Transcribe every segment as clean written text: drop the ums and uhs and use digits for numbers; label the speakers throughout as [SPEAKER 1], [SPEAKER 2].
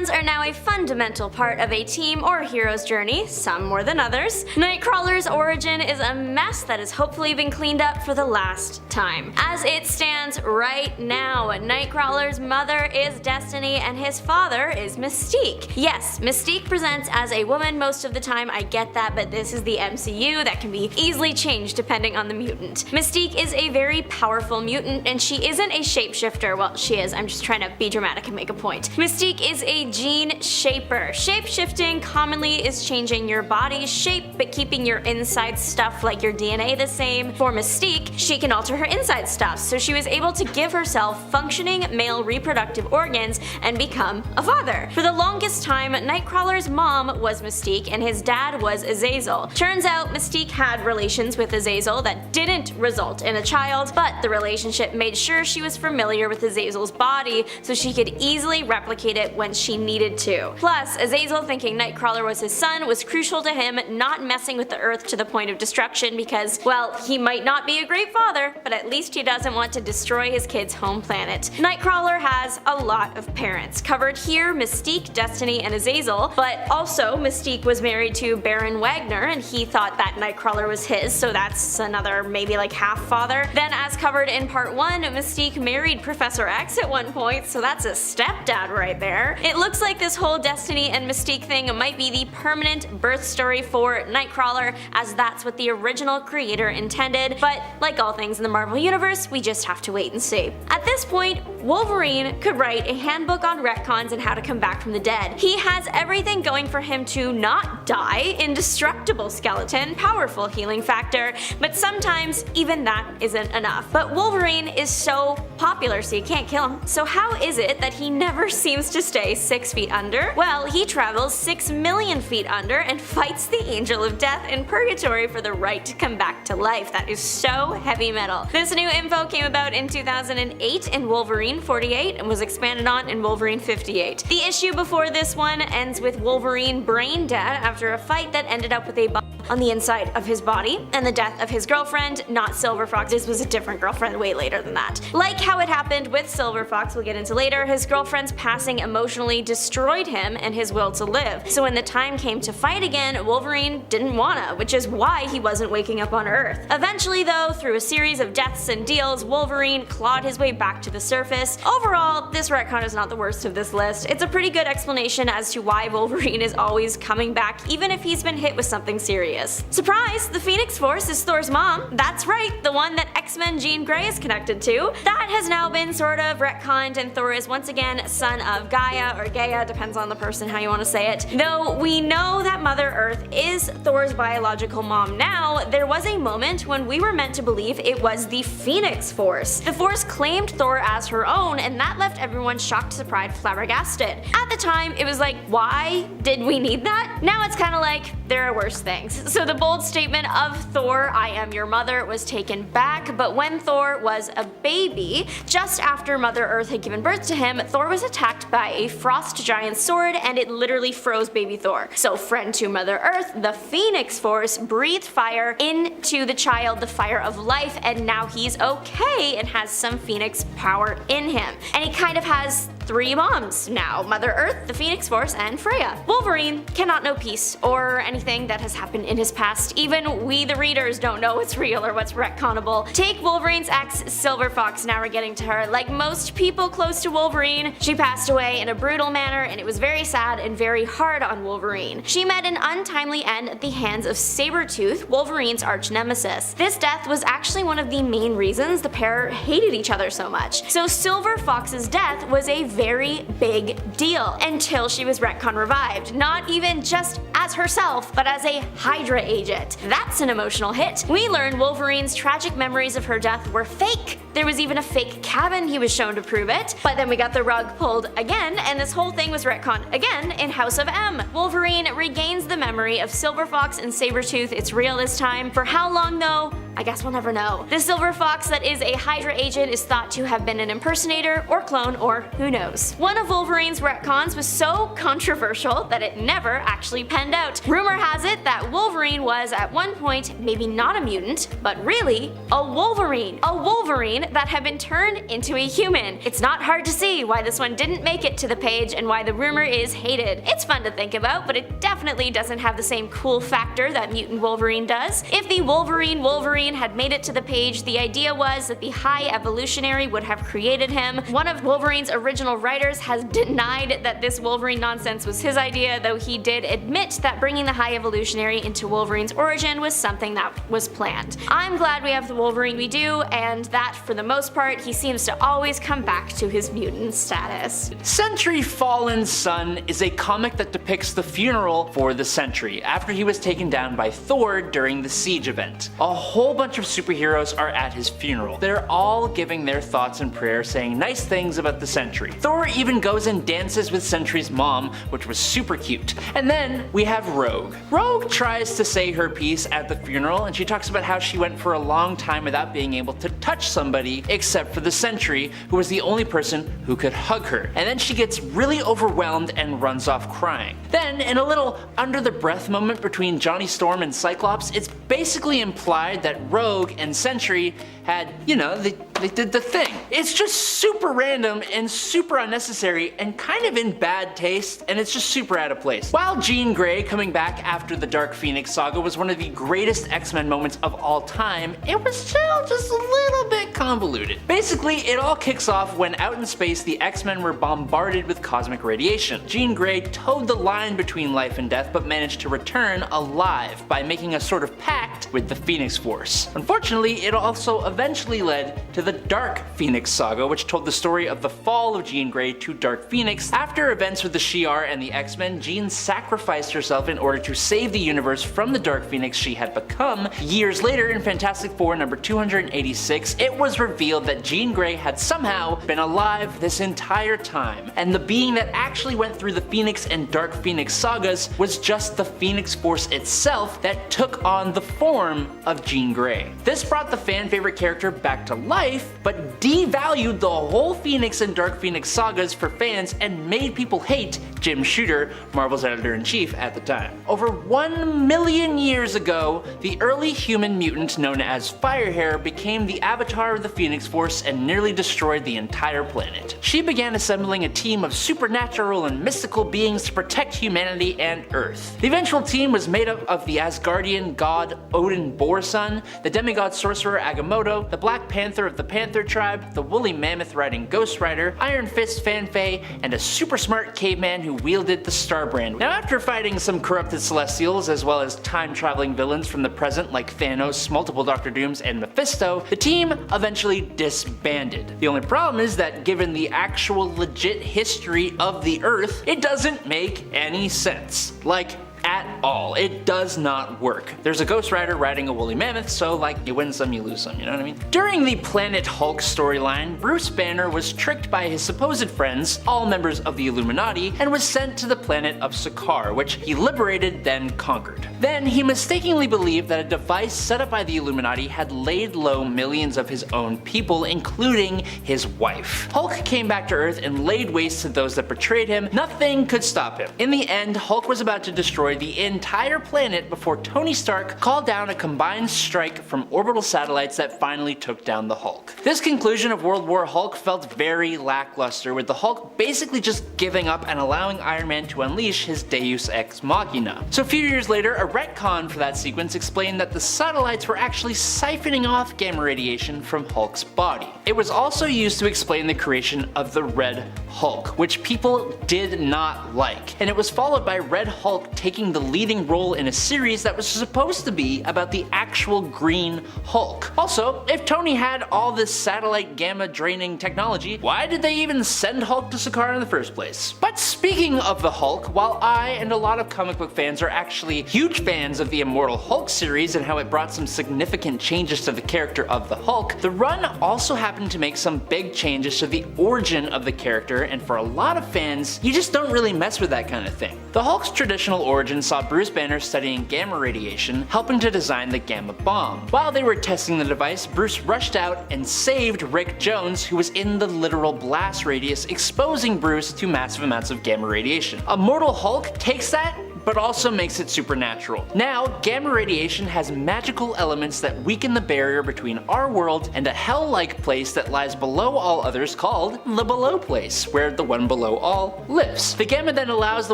[SPEAKER 1] retcons are now a fundamental part of a team or hero's journey, some more than others. Nightcrawler's origin is a mess that has hopefully been cleaned up for the last time. As it stands right now, Nightcrawler's mother is Destiny and his father is Mystique. Yes, Mystique presents as a woman most of the time, I get that, but this is the MCU that can be easily changed depending on the mutant. Mystique is a very powerful mutant and she isn't a shapeshifter. Well, she is, I'm just trying to be dramatic and make a point. Mystique is a gene shaper. Shape-shifting commonly is changing your body's shape but keeping your inside stuff like your DNA the same. For Mystique, she can alter her inside stuff, so she was able to give herself functioning male reproductive organs and become a father. For the longest time, Nightcrawler's mom was Mystique and his dad was Azazel. Turns out Mystique had relations with Azazel that didn't result in a child, but the relationship made sure she was familiar with Azazel's body so she could easily replicate it when she needed to. Plus, Azazel thinking Nightcrawler was his son was crucial to him not messing with the Earth to the point of destruction because, well, he might not be a great father, but at least he doesn't want to destroy his kid's home planet. Nightcrawler has a lot of parents. Covered here, Mystique, Destiny, and Azazel, but also Mystique was married to Baron Wagner and he thought that Nightcrawler was his, so that's another maybe like half father. Then as covered in part 1, Mystique married Professor X at one point, so that's a stepdad right there. It looks like this whole Destiny and Mystique thing might be the permanent birth story for Nightcrawler, as that's what the original creator intended, but like all things in the Marvel Universe, we just have to wait and see. At this point, Wolverine could write a handbook on retcons and how to come back from the dead. He has everything going for him to not die: indestructible skeleton, powerful healing factor, but sometimes even that isn't enough. But Wolverine is so popular so you can't kill him. So how is it that he never seems to stay 6 feet under? Well, he travels 6 million feet under and fights the Angel of Death in Purgatory for the right to come back to life. That is so heavy metal. This new info came about in 2008 in Wolverine 48 and was expanded on in Wolverine 58. The issue before this one ends with Wolverine brain dead after a fight that ended up with a bomb on the inside of his body, and the death of his girlfriend, not Silver Fox. This was a different girlfriend way later than that. Like how it happened with Silver Fox, we'll get into later, his girlfriend's passing emotionally destroyed him and his will to live. So when the time came to fight again, Wolverine didn't wanna, which is why he wasn't waking up on Earth. Eventually though, through a series of deaths and deals, Wolverine clawed his way back to the surface. Overall, this retcon is not the worst of this list. It's a pretty good explanation as to why Wolverine is always coming back even if he's been hit with something serious. Surprise! The Phoenix Force is Thor's mom. That's right, the one that X-Men Jean Grey is connected to. That has now been sort of retconned and Thor is once again son of Gaia or Gaia, depends on the person how you want to say it. Though we know that Mother Earth is Thor's biological mom now, there was a moment when we were meant to believe it was the Phoenix Force. The Force claimed Thor as her own and that left everyone shocked, surprised, flabbergasted. At the time, it was like, why did we need that? Now it's kinda like, there are worse things. So the bold statement of Thor, I am your mother, was taken back, but when Thor was a baby, just after Mother Earth had given birth to him, Thor was attacked by a frost giant sword and it literally froze baby Thor. So friend to Mother Earth, the Phoenix Force breathed fire into the child, the fire of life, and now he's okay and has some Phoenix power in him. And he kind of has 3 moms now: Mother Earth, the Phoenix Force, and Freya. Wolverine cannot know peace or anything that has happened in his past. Even we the readers don't know what's real or what's retconnable. Take Wolverine's ex, Silver Fox, now we're getting to her. Like most people close to Wolverine, she passed away in a brutal manner and it was very sad and very hard on Wolverine. She met an untimely end at the hands of Sabretooth, Wolverine's arch nemesis. This death was actually one of the main reasons the pair hated each other so much. So Silver Fox's death was a very big deal until she was retcon revived, not even just as herself, but as a Hydra agent. That's an emotional hit. We learned Wolverine's tragic memories of her death were fake. There was even a fake cabin he was shown to prove it, but then we got the rug pulled again, and this whole thing was retconned again in House of M. Wolverine regains the memory of Silver Fox and Sabretooth. It's real this time. For how long though? I guess we'll never know. The silver fox that is a Hydra agent is thought to have been an impersonator or clone, or who knows. One of Wolverine's retcons was so controversial that it never actually panned out. Rumor has it that Wolverine was at one point maybe not a mutant, but really a Wolverine. A Wolverine that had been turned into a human. It's not hard to see why this one didn't make it to the page and why the rumor is hated. It's fun to think about, but it definitely doesn't have the same cool factor that Mutant Wolverine does. If the Wolverine had made it to the page, the idea was that the High Evolutionary would have created him. One of Wolverine's original writers has denied that this Wolverine nonsense was his idea, though he did admit that bringing the High Evolutionary into Wolverine's origin was something that was planned. I'm glad we have the Wolverine we do, and that for the most part he seems to always come back to his mutant status.
[SPEAKER 2] Sentry Fallen Son is a comic that depicts the funeral for the Sentry after he was taken down by Thor during the Siege event. A whole bunch of superheroes are at his funeral. They're all giving their thoughts and prayers, saying nice things about the Sentry. Thor even goes and dances with Sentry's mom, which was super cute. And then we have Rogue. Rogue tries to say her piece at the funeral, and she talks about how she went for a long time without being able to touch somebody except for the Sentry, who was the only person who could hug her. And then she gets really overwhelmed and runs off crying. Then, in a little under the breath moment between Johnny Storm and Cyclops, it's basically implied that Rogue and Sentry had, you know, they did the thing. It's just super random and super unnecessary and kind of in bad taste, and it's just super out of place. While Jean Grey coming back after the Dark Phoenix saga was one of the greatest X-Men moments of all time, it was still just a little bit convoluted. Basically, it all kicks off when out in space the X-Men were bombarded with cosmic radiation. Jean Grey towed the line between life and death but managed to return alive by making a sort of pact with the Phoenix Force. Unfortunately, it also eventually led to the Dark Phoenix saga, which told the story of the fall of Jean Grey to Dark Phoenix. After events with the Shi'ar and the X-Men, Jean sacrificed herself in order to save the universe from the Dark Phoenix she had become. Years later, in Fantastic Four number 286, it was revealed that Jean Grey had somehow been alive this entire time, and the being that actually went through the Phoenix and Dark Phoenix sagas was just the Phoenix Force itself that took on the form of Jean Grey. This brought the fan favorite character back to life, but devalued the whole Phoenix and Dark Phoenix sagas for fans and made people hate Jim Shooter, Marvel's editor-in-chief at the time. Over 1 million years ago, the early human mutant known as Firehair became the avatar of the Phoenix Force and nearly destroyed the entire planet. She began assembling a team of supernatural and mystical beings to protect humanity and Earth. The eventual team was made up of the Asgardian god Odin Borson, the demigod sorcerer Agamotto, the Black Panther of the Panther tribe, the woolly mammoth riding Ghost Rider, Iron Fist Fanfei, and a super smart caveman who wielded the Starbrand. Now, after fighting some corrupted Celestials as well as time-traveling villains from the present like Thanos, multiple Doctor Dooms, and Mephisto, the team eventually disbanded. The only problem is that given the actual legit history of the Earth, it doesn't make any sense. Like, at all. It does not work. There's a Ghost Rider riding a woolly mammoth, so like you win some, you lose some, you know what I mean? During the Planet Hulk storyline, Bruce Banner was tricked by his supposed friends, all members of the Illuminati, and was sent to the planet of Sakaar, which he liberated then conquered. Then he mistakenly believed that a device set up by the Illuminati had laid low millions of his own people, including his wife. Hulk came back to Earth and laid waste to those that betrayed him. Nothing could stop him. In the end, Hulk was about to destroy the entire planet before Tony Stark called down a combined strike from orbital satellites that finally took down the Hulk. This conclusion of World War Hulk felt very lackluster, with the Hulk basically just giving up and allowing Iron Man to unleash his Deus Ex Machina. So a few years later, a retcon for that sequence explained that the satellites were actually siphoning off gamma radiation from Hulk's body. It was also used to explain the creation of the Red Hulk, which people did not like, and it was followed by Red Hulk taking the leading role in a series that was supposed to be about the actual Green Hulk. Also, if Tony had all this satellite gamma draining technology, why did they even send Hulk to Sakaar in the first place? But speaking of the Hulk, while I and a lot of comic book fans are actually huge fans of the Immortal Hulk series and how it brought some significant changes to the character of the Hulk, the run also happened to make some big changes to the origin of the character, and for a lot of fans, you just don't really mess with that kind of thing. The Hulk's traditional origin saw Bruce Banner studying gamma radiation, helping to design the gamma bomb. While they were testing the device, Bruce rushed out and saved Rick Jones, who was in the literal blast radius, exposing Bruce to massive amounts of gamma radiation. Immortal Hulk takes that, but also makes it supernatural. Now, gamma radiation has magical elements that weaken the barrier between our world and a hell-like place that lies below all others called the Below Place, where the One Below All lives. The gamma then allows the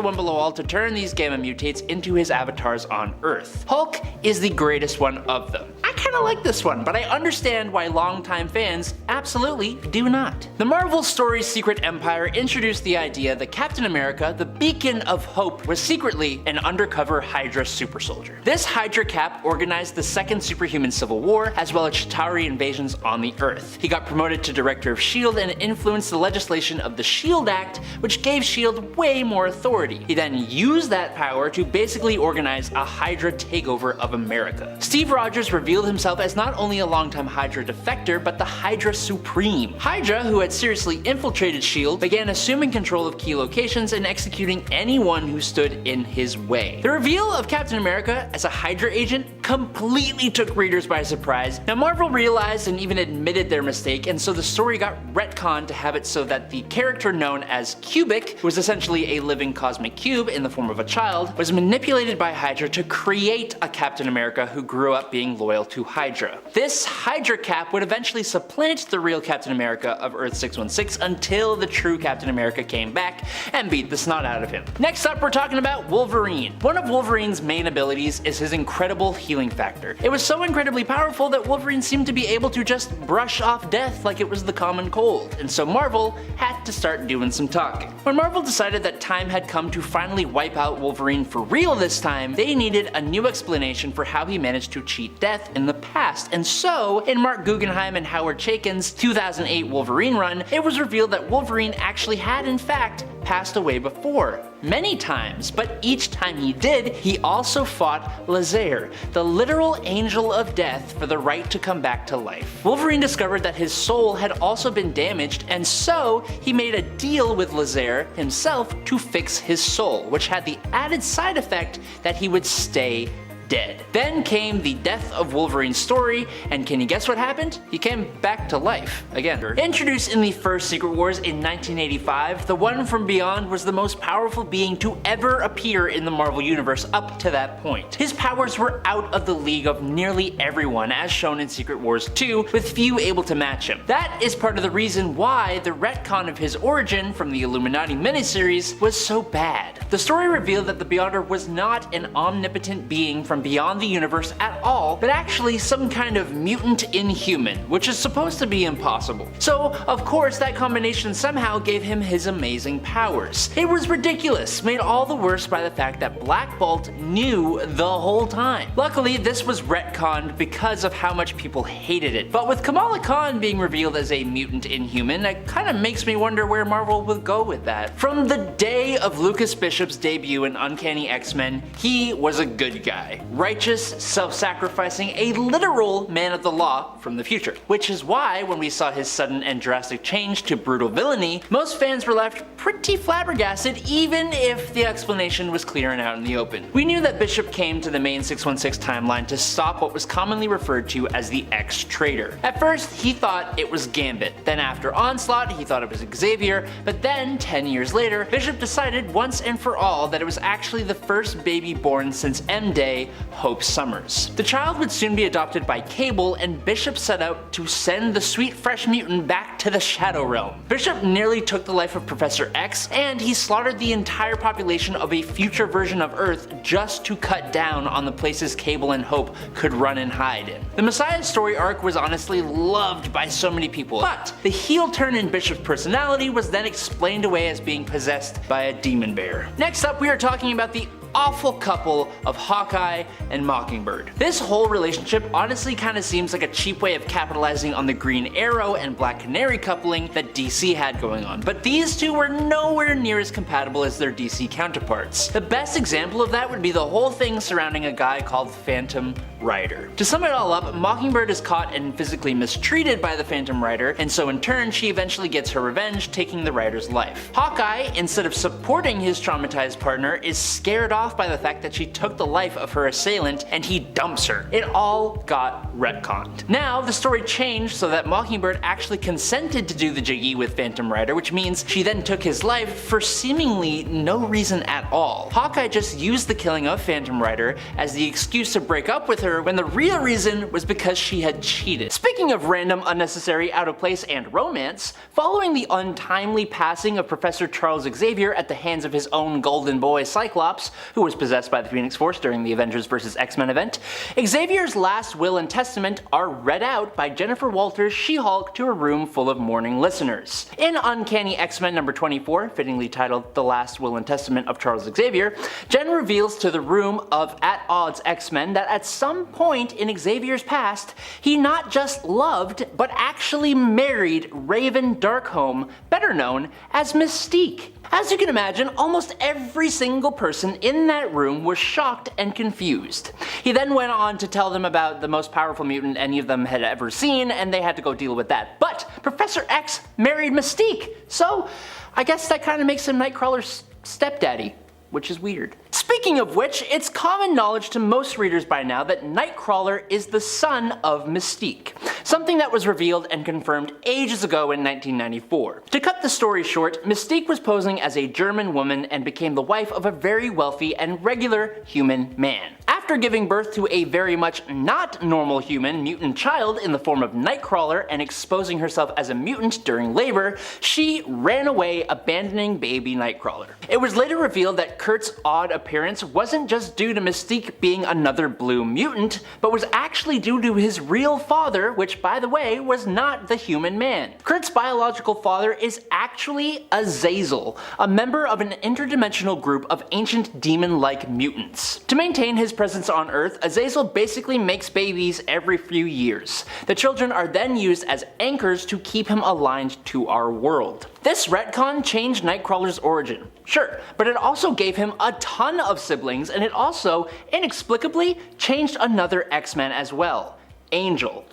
[SPEAKER 2] One Below All to turn these gamma mutates into his avatars on Earth. Hulk is the greatest one of them. I kinda like this one, but I understand why longtime fans absolutely do not. The Marvel story's Secret Empire introduced the idea that Captain America, the beacon of hope, was secretly an undercover Hydra super soldier. This Hydra cap organized the second superhuman civil war, as well as Chitauri invasions on the Earth. He got promoted to director of S.H.I.E.L.D. and influenced the legislation of the S.H.I.E.L.D. Act, which gave S.H.I.E.L.D. way more authority. He then used that power to basically organize a Hydra takeover of America. Steve Rogers revealed himself as not only a longtime Hydra defector, but the Hydra Supreme. Hydra, who had seriously infiltrated S.H.I.E.L.D., began assuming control of key locations and executing anyone who stood in his way. The reveal of Captain America as a Hydra agent completely took readers by surprise. Now, Marvel realized and even admitted their mistake, and so the story got retconned to have it so that the character known as Cubic, who was essentially a living cosmic cube in the form of a child, was manipulated by Hydra to create a Captain America who grew up being loyal to Hydra. This Hydra cap would eventually supplant the real Captain America of Earth 616 until the true Captain America came back and beat the snot out of him. Next up, we're talking about Wolverine. One of Wolverine's main abilities is his incredible healing factor. It was so incredibly powerful that Wolverine seemed to be able to just brush off death like it was the common cold, and so Marvel had to start doing some talking. When Marvel decided that time had come to finally wipe out Wolverine for real this time, they needed a new explanation for how he managed to cheat death in the past, and so in Mark Guggenheim and Howard Chaykin's 2008 Wolverine run, it was revealed that Wolverine actually had in fact passed away before, many times, but each time he did, he also fought Lazair, the literal angel of death, for the right to come back to life. Wolverine discovered that his soul had also been damaged, and so he made a deal with Lazair himself to fix his soul, which had the added side effect that he would stay dead. Then came the death of Wolverine's story, and can you guess what happened? He came back to life again. Introduced in the first Secret Wars in 1985, the One from Beyond was the most powerful being to ever appear in the Marvel Universe up to that point. His powers were out of the league of nearly everyone, as shown in Secret Wars 2, with few able to match him. That is part of the reason why the retcon of his origin from the Illuminati miniseries was so bad. The story revealed that the Beyonder was not an omnipotent being from beyond the universe at all, but actually some kind of mutant inhuman, which is supposed to be impossible. So, of course, that combination somehow gave him his amazing powers. It was ridiculous, made all the worse by the fact that Black Bolt knew the whole time. Luckily, this was retconned because of how much people hated it, but with Kamala Khan being revealed as a mutant inhuman, it kinda makes me wonder where Marvel would go with that. From the day of Lucas Bishop's debut in Uncanny X-Men, he was a good guy. Righteous, self-sacrificing, a literal man of the law from the future. Which is why, when we saw his sudden and drastic change to brutal villainy, most fans were left pretty flabbergasted, even if the explanation was clear and out in the open. We knew that Bishop came to the main 616 timeline to stop what was commonly referred to as the X-Traitor. At first, he thought it was Gambit. Then after Onslaught, he thought it was Xavier, but then, 10 years later, Bishop decided once and for all that it was actually the first baby born since M-Day, Hope Summers. The child would soon be adopted by Cable, and Bishop set out to send the sweet fresh mutant back to the Shadow Realm. Bishop nearly took the life of Professor X, and he slaughtered the entire population of a future version of Earth just to cut down on the places Cable and Hope could run and hide in. The Messiah story arc was honestly loved by so many people, but the heel turn in Bishop's personality was then explained away as being possessed by a demon bear. Next up, we are talking about the awful couple of Hawkeye and Mockingbird. This whole relationship honestly kinda seems like a cheap way of capitalizing on the Green Arrow and Black Canary coupling that DC had going on, but these two were nowhere near as compatible as their DC counterparts. The best example of that would be the whole thing surrounding a guy called Phantom Rider. To sum it all up, Mockingbird is caught and physically mistreated by the Phantom Rider, and so in turn she eventually gets her revenge, taking the Rider's life. Hawkeye, instead of supporting his traumatized partner, is scared off by the fact that she took the life of her assailant and he dumps her. It all got retconned. Now, the story changed so that Mockingbird actually consented to do the jiggy with Phantom Rider, which means she then took his life for seemingly no reason at all. Hawkeye just used the killing of Phantom Rider as the excuse to break up with her when the real reason was because she had cheated. Speaking of random, unnecessary, out of place, and romance, following the untimely passing of Professor Charles Xavier at the hands of his own golden boy Cyclops, who was possessed by the Phoenix Force during the Avengers vs. X-Men event, Xavier's last will and testament are read out by Jennifer Walters' She-Hulk to a room full of mourning listeners. In Uncanny X-Men number 24, fittingly titled The Last Will and Testament of Charles Xavier, Jen reveals to the room of at odds X-Men that at some point in Xavier's past, he not just loved, but actually married Raven Darkholme, better known as Mystique. As you can imagine, almost every single person in that room was shocked and confused. He then went on to tell them about the most powerful mutant any of them had ever seen, and they had to go deal with that. But Professor X married Mystique, so I guess that kind of makes him Nightcrawler's stepdaddy, which is weird. Speaking of which, it's common knowledge to most readers by now that Nightcrawler is the son of Mystique, something that was revealed and confirmed ages ago in 1994. To cut the story short, Mystique was posing as a German woman and became the wife of a very wealthy and regular human man. After giving birth to a very much not normal human mutant child in the form of Nightcrawler and exposing herself as a mutant during labor, she ran away, abandoning baby Nightcrawler. It was later revealed that Kurt's odd appearance wasn't just due to Mystique being another blue mutant, but was actually due to his real father, which by the way was not the human man. Kurt's biological father is actually Azazel, a member of an interdimensional group of ancient demon-like mutants. To maintain his presence on Earth, Azazel basically makes babies every few years. The children are then used as anchors to keep him aligned to our world. This retcon changed Nightcrawler's origin, sure, but it also gave him a ton of siblings, and it also, inexplicably, changed another X-Men as well, Angel.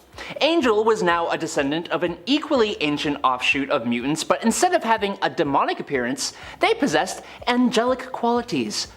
[SPEAKER 2] Angel was now a descendant of an equally ancient offshoot of mutants, but instead of having a demonic appearance, they possessed angelic qualities.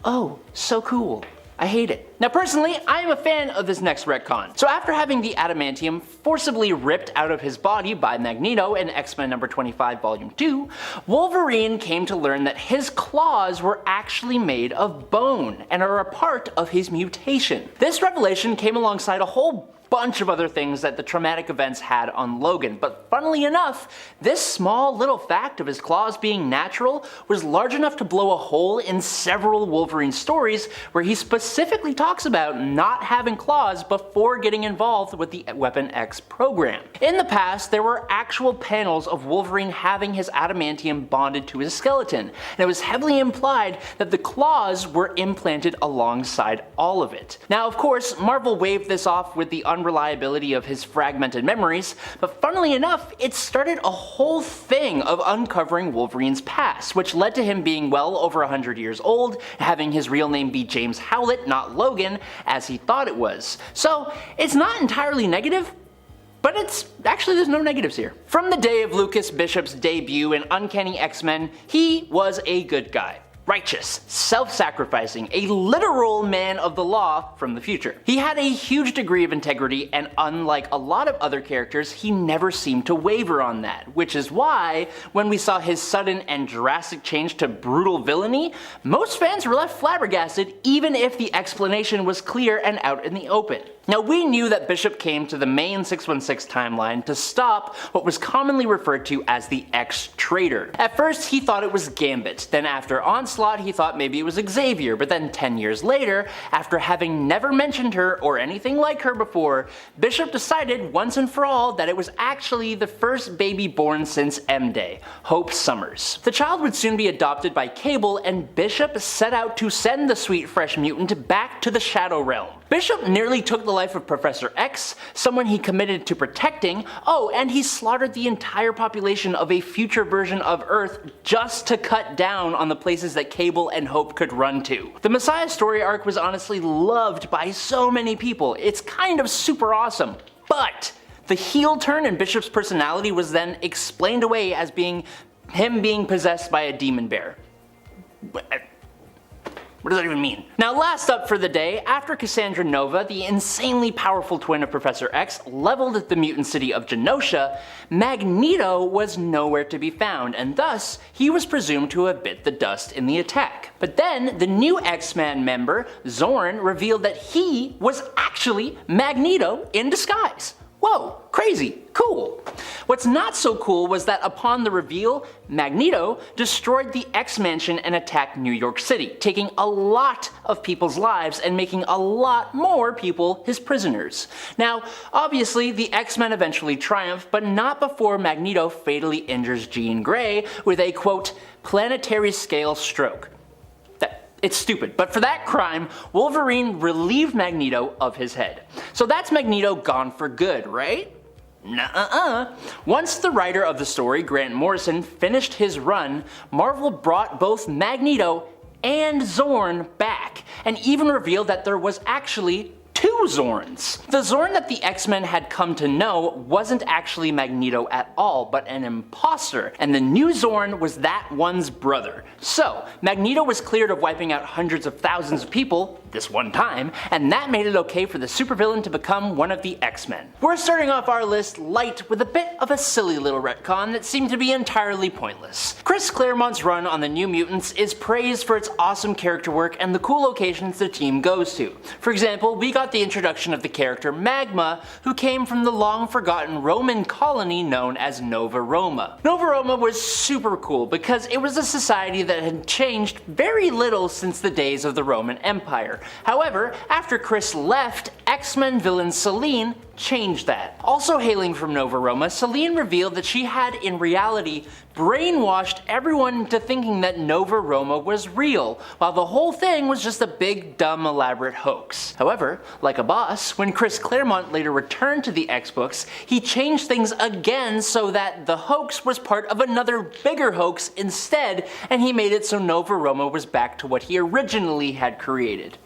[SPEAKER 2] Oh, so cool. I hate it. Now personally, I am a fan of this next retcon. So after having the adamantium forcibly ripped out of his body by Magneto in X-Men number 25 volume 2, Wolverine came to learn that his claws were actually made of bone and are a part of his mutation. This revelation came alongside a whole bunch of other things that the traumatic events had on Logan, but funnily enough, this small little fact of his claws being natural was large enough to blow a hole in several Wolverine stories where he specifically talks about not having claws before getting involved with the Weapon X program. In the past, there were actual panels of Wolverine having his adamantium bonded to his skeleton, and it was heavily implied that the claws were implanted alongside all of it. Now of course, Marvel waved this off with the unreliability of his fragmented memories, but funnily enough, it started a whole thing of uncovering Wolverine's past, which led to him being well over 100 years old, having his real name be James Howlett, not Logan, as he thought it was. So it's not entirely negative, but there's no negatives here. From the day of Lucas Bishop's debut in Uncanny X-Men, he was a good guy. Righteous, self-sacrificing, a literal man of the law from the future. He had a huge degree of integrity, and unlike a lot of other characters, he never seemed to waver on that, which is why, when we saw his sudden and drastic change to brutal villainy, most fans were left flabbergasted even if the explanation was clear and out in the open. Now we knew that Bishop came to the main 616 timeline to stop what was commonly referred to as the X-Traitor. At first he thought it was Gambit, then after Onslaught he thought maybe it was Xavier, but then 10 years later, after having never mentioned her or anything like her before, Bishop decided once and for all that it was actually the first baby born since M-Day, Hope Summers. The child would soon be adopted by Cable, and Bishop set out to send the sweet fresh mutant back to the Shadow Realm. Bishop nearly took the life of Professor X, someone he committed to protecting. Oh, and he slaughtered the entire population of a future version of Earth just to cut down on the places that Cable and Hope could run to. The Messiah story arc was honestly loved by so many people. It's kind of super awesome. But the heel turn in Bishop's personality was then explained away as being him being possessed by a demon bear. What does that even mean? Now last up for the day, after Cassandra Nova, the insanely powerful twin of Professor X, leveled the mutant city of Genosha, Magneto was nowhere to be found, and thus he was presumed to have bit the dust in the attack. But then the new X-Men member, Zorn, revealed that he was actually Magneto in disguise. Whoa, crazy, cool. What's not so cool was that upon the reveal, Magneto destroyed the X-Mansion and attacked New York City, taking a lot of people's lives and making a lot more people his prisoners. Now, obviously, the X-Men eventually triumph, but not before Magneto fatally injures Jean Grey with a, quote, planetary scale stroke. It's stupid, but for that crime, Wolverine relieved Magneto of his head. So that's Magneto gone for good, right? Nuh-uh-uh. Once the writer of the story, Grant Morrison, finished his run, Marvel brought both Magneto and Zorn back, and even revealed that there was actually two Zorns. The Zorn that the X-Men had come to know wasn't actually Magneto at all, but an imposter, and the new Zorn was that one's brother. So, Magneto was cleared of wiping out hundreds of thousands of people this one time, and that made it okay for the supervillain to become one of the X-Men. We're starting off our list light with a bit of a silly little retcon that seemed to be entirely pointless. Chris Claremont's run on the New Mutants is praised for its awesome character work and the cool locations the team goes to. For example, we got the introduction of the character Magma, who came from the long-forgotten Roman colony known as Nova Roma. Nova Roma was super cool because it was a society that had changed very little since the days of the Roman Empire. However, after Chris left, X-Men villain Selene changed that. Also hailing from Nova Roma, Selene revealed that she had, in reality, brainwashed everyone into thinking that Nova Roma was real, while the whole thing was just a big, dumb, elaborate hoax. However, like a boss, when Chris Claremont later returned to the X-Books, he changed things again so that the hoax was part of another bigger hoax instead, and he made it so Nova Roma was back to what he originally had created.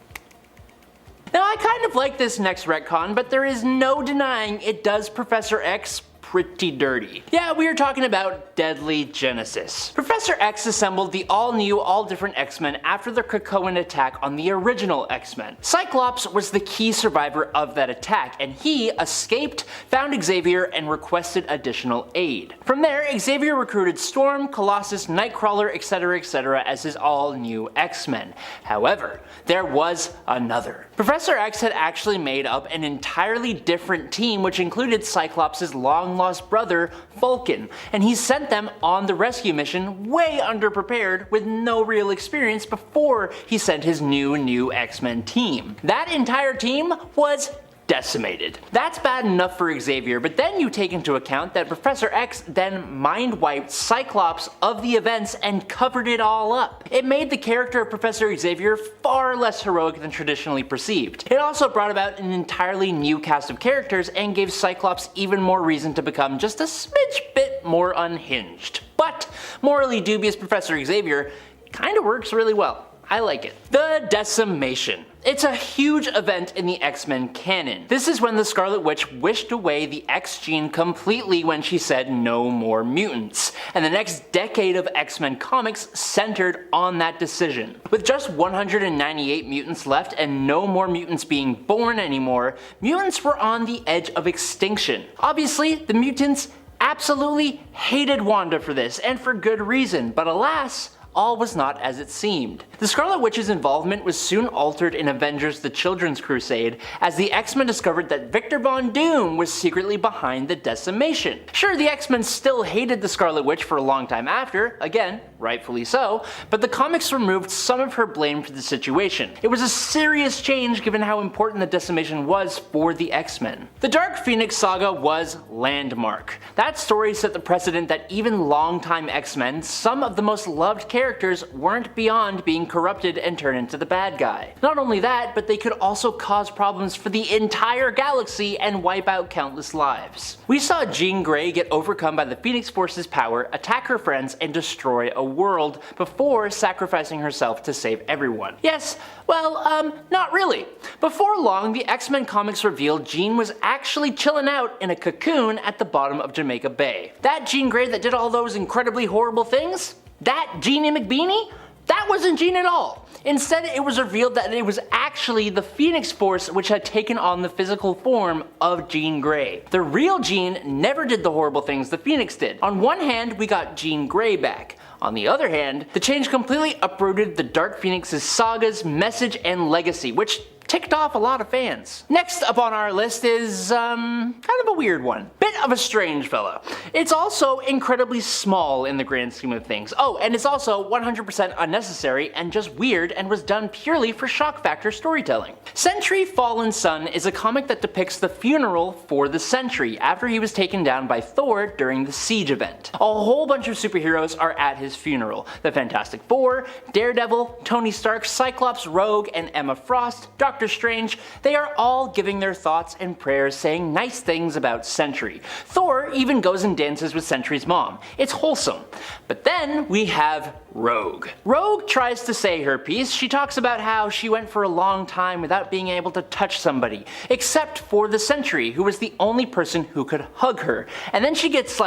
[SPEAKER 2] Now I kind of like this next retcon, but there is no denying it does Professor X pretty dirty. Yeah, we are talking about Deadly Genesis. Professor X assembled the all-new, all-different X-Men after the Krakoan attack on the original X-Men. Cyclops was the key survivor of that attack, and he escaped, found Xavier, and requested additional aid. From there, Xavier recruited Storm, Colossus, Nightcrawler, etc. as his all-new X-Men. However, there was another. Professor X had actually made up an entirely different team which included Cyclops' long-lost brother, Vulcan, and he sent them on the rescue mission way underprepared with no real experience before he sent his new X-Men team. That entire team was decimated. That's bad enough for Xavier, but then you take into account that Professor X then mind-wiped Cyclops of the events and covered it all up. It made the character of Professor Xavier far less heroic than traditionally perceived. It also brought about an entirely new cast of characters and gave Cyclops even more reason to become just a smidge bit more unhinged. But morally dubious Professor Xavier kinda works really well. I like it. The Decimation. It's a huge event in the X-Men canon. This is when the Scarlet Witch wished away the X gene completely when she said no more mutants, and the next decade of X-Men comics centered on that decision. With just 198 mutants left and no more mutants being born anymore, mutants were on the edge of extinction. Obviously, the mutants absolutely hated Wanda for this, and for good reason, but alas, all was not as it seemed. The Scarlet Witch's involvement was soon altered in Avengers: The Children's Crusade, as the X-Men discovered that Victor Von Doom was secretly behind the decimation. Sure, the X-Men still hated the Scarlet Witch for a long time after, again, rightfully so, but the comics removed some of her blame for the situation. It was a serious change given how important the decimation was for the X-Men. The Dark Phoenix saga was landmark. That story set the precedent that even longtime X-Men, some of the most loved characters, weren't beyond being corrupted and turned into the bad guy. Not only that, but they could also cause problems for the entire galaxy and wipe out countless lives. We saw Jean Grey get overcome by the Phoenix Force's power, attack her friends, and destroy a world before sacrificing herself to save everyone. Yes, well, not really. Before long, the X-Men comics revealed Jean was actually chilling out in a cocoon at the bottom of Jamaica Bay. That Jean Grey that did all those incredibly horrible things? That Jeannie McBeanie? That wasn't Jean at all. Instead, it was revealed that it was actually the Phoenix Force which had taken on the physical form of Jean Grey. The real Jean never did the horrible things the Phoenix did. On one hand, we got Jean Grey back. On the other hand, the change completely uprooted the Dark Phoenix's sagas, message, and legacy, which ticked off a lot of fans. Next up on our list is, kind of a weird one. Bit of a strange fellow. It's also incredibly small in the grand scheme of things. Oh, and it's also 100% unnecessary and just weird and was done purely for shock factor storytelling. Sentry Fallen Sun is a comic that depicts the funeral for the Sentry after he was taken down by Thor during the Siege event. A whole bunch of superheroes are at his funeral. The Fantastic Four, Daredevil, Tony Stark, Cyclops, Rogue, and Emma Frost, Doctor Strange, they are all giving their thoughts and prayers saying nice things about Sentry. Thor even goes and dances with Sentry's mom. It's wholesome. But then we have Rogue. Rogue tries to say her piece. She talks about how she went for a long time without being able to touch somebody, except for the Sentry, who was the only person who could hug her. And then she gets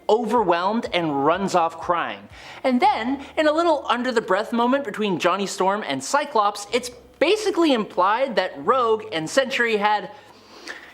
[SPEAKER 2] overwhelmed and runs off crying. And then, in a little under the breath moment between Johnny Storm and Cyclops, it's basically implied that Rogue and Sentry had,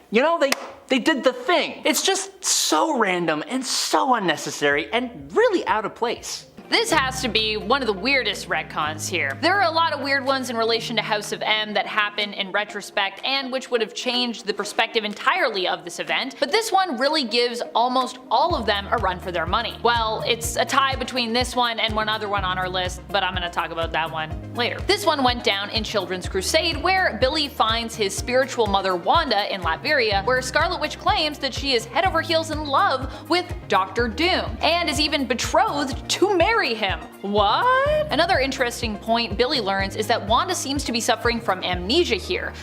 [SPEAKER 2] they did the thing. It's just so random and so unnecessary and really out of place.
[SPEAKER 3] This has to be one of the weirdest retcons here. There are a lot of weird ones in relation to House of M that happen in retrospect and which would have changed the perspective entirely of this event, but this one really gives almost all of them a run for their money. Well, it's a tie between this one and one other one on our list, but I'm gonna talk about that one later. This one went down in Children's Crusade, where Billy finds his spiritual mother Wanda in Latveria, where Scarlet Witch claims that she is head over heels in love with Dr. Doom, and is even betrothed to marry him. What? Another interesting point Billy learns is that Wanda seems to be suffering from amnesia here.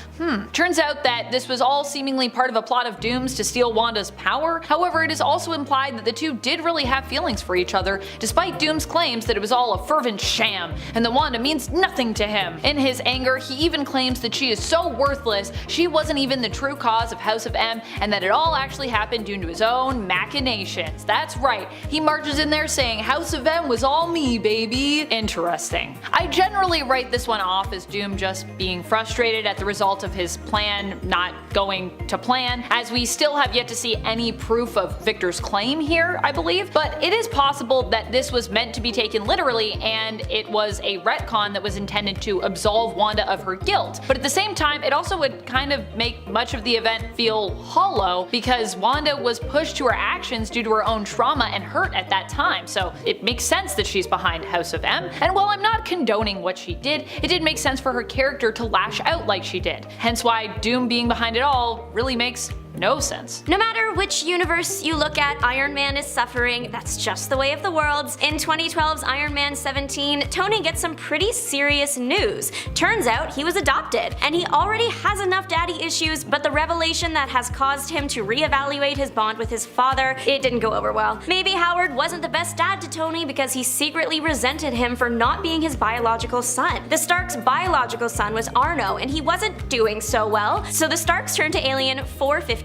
[SPEAKER 3] Turns out that this was all seemingly part of a plot of Doom's to steal Wanda's power. However, it is also implied that the two did really have feelings for each other, despite Doom's claims that it was all a fervent sham, and that Wanda means nothing to him. In his anger, he even claims that she is so worthless, she wasn't even the true cause of House of M, and that it all actually happened due to his own machinations. That's right, he marches in there saying House of M was all me, baby. Interesting. I generally write this one off as Doom just being frustrated at the result of his plan not going to plan, as we still have yet to see any proof of Victor's claim here, I believe, but it is possible that this was meant to be taken literally and it was a retcon that was intended to absolve Wanda of her guilt. But at the same time, it also would kind of make much of the event feel hollow because Wanda was pushed to her actions due to her own trauma and hurt at that time, so it makes sense that she's behind House of M, and while I'm not condoning what she did, it did make sense for her character to lash out like she did. Hence why Doom being behind it all really makes no sense.
[SPEAKER 1] No matter which universe you look at, Iron Man is suffering. That's just the way of the worlds. In 2012's Iron Man 17, Tony gets some pretty serious news. Turns out he was adopted, and he already has enough daddy issues, but the revelation that has caused him to reevaluate his bond with his father, it didn't go over well. Maybe Howard wasn't the best dad to Tony because he secretly resented him for not being his biological son. The Starks' biological son was Arno, and he wasn't doing so well, so the Starks turned to Alien 451.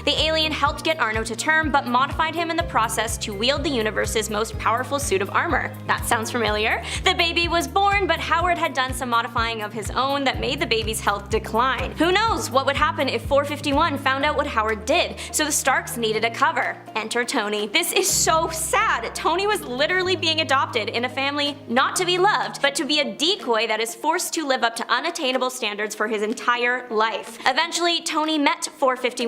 [SPEAKER 1] The alien helped get Arno to term, but modified him in the process to wield the universe's most powerful suit of armor. That sounds familiar? The baby was born, but Howard had done some modifying of his own that made the baby's health decline. Who knows what would happen if 451 found out what Howard did, so the Starks needed a cover. Enter Tony. This is so sad. Tony was literally being adopted in a family not to be loved, but to be a decoy that is forced to live up to unattainable standards for his entire life. Eventually, Tony met 451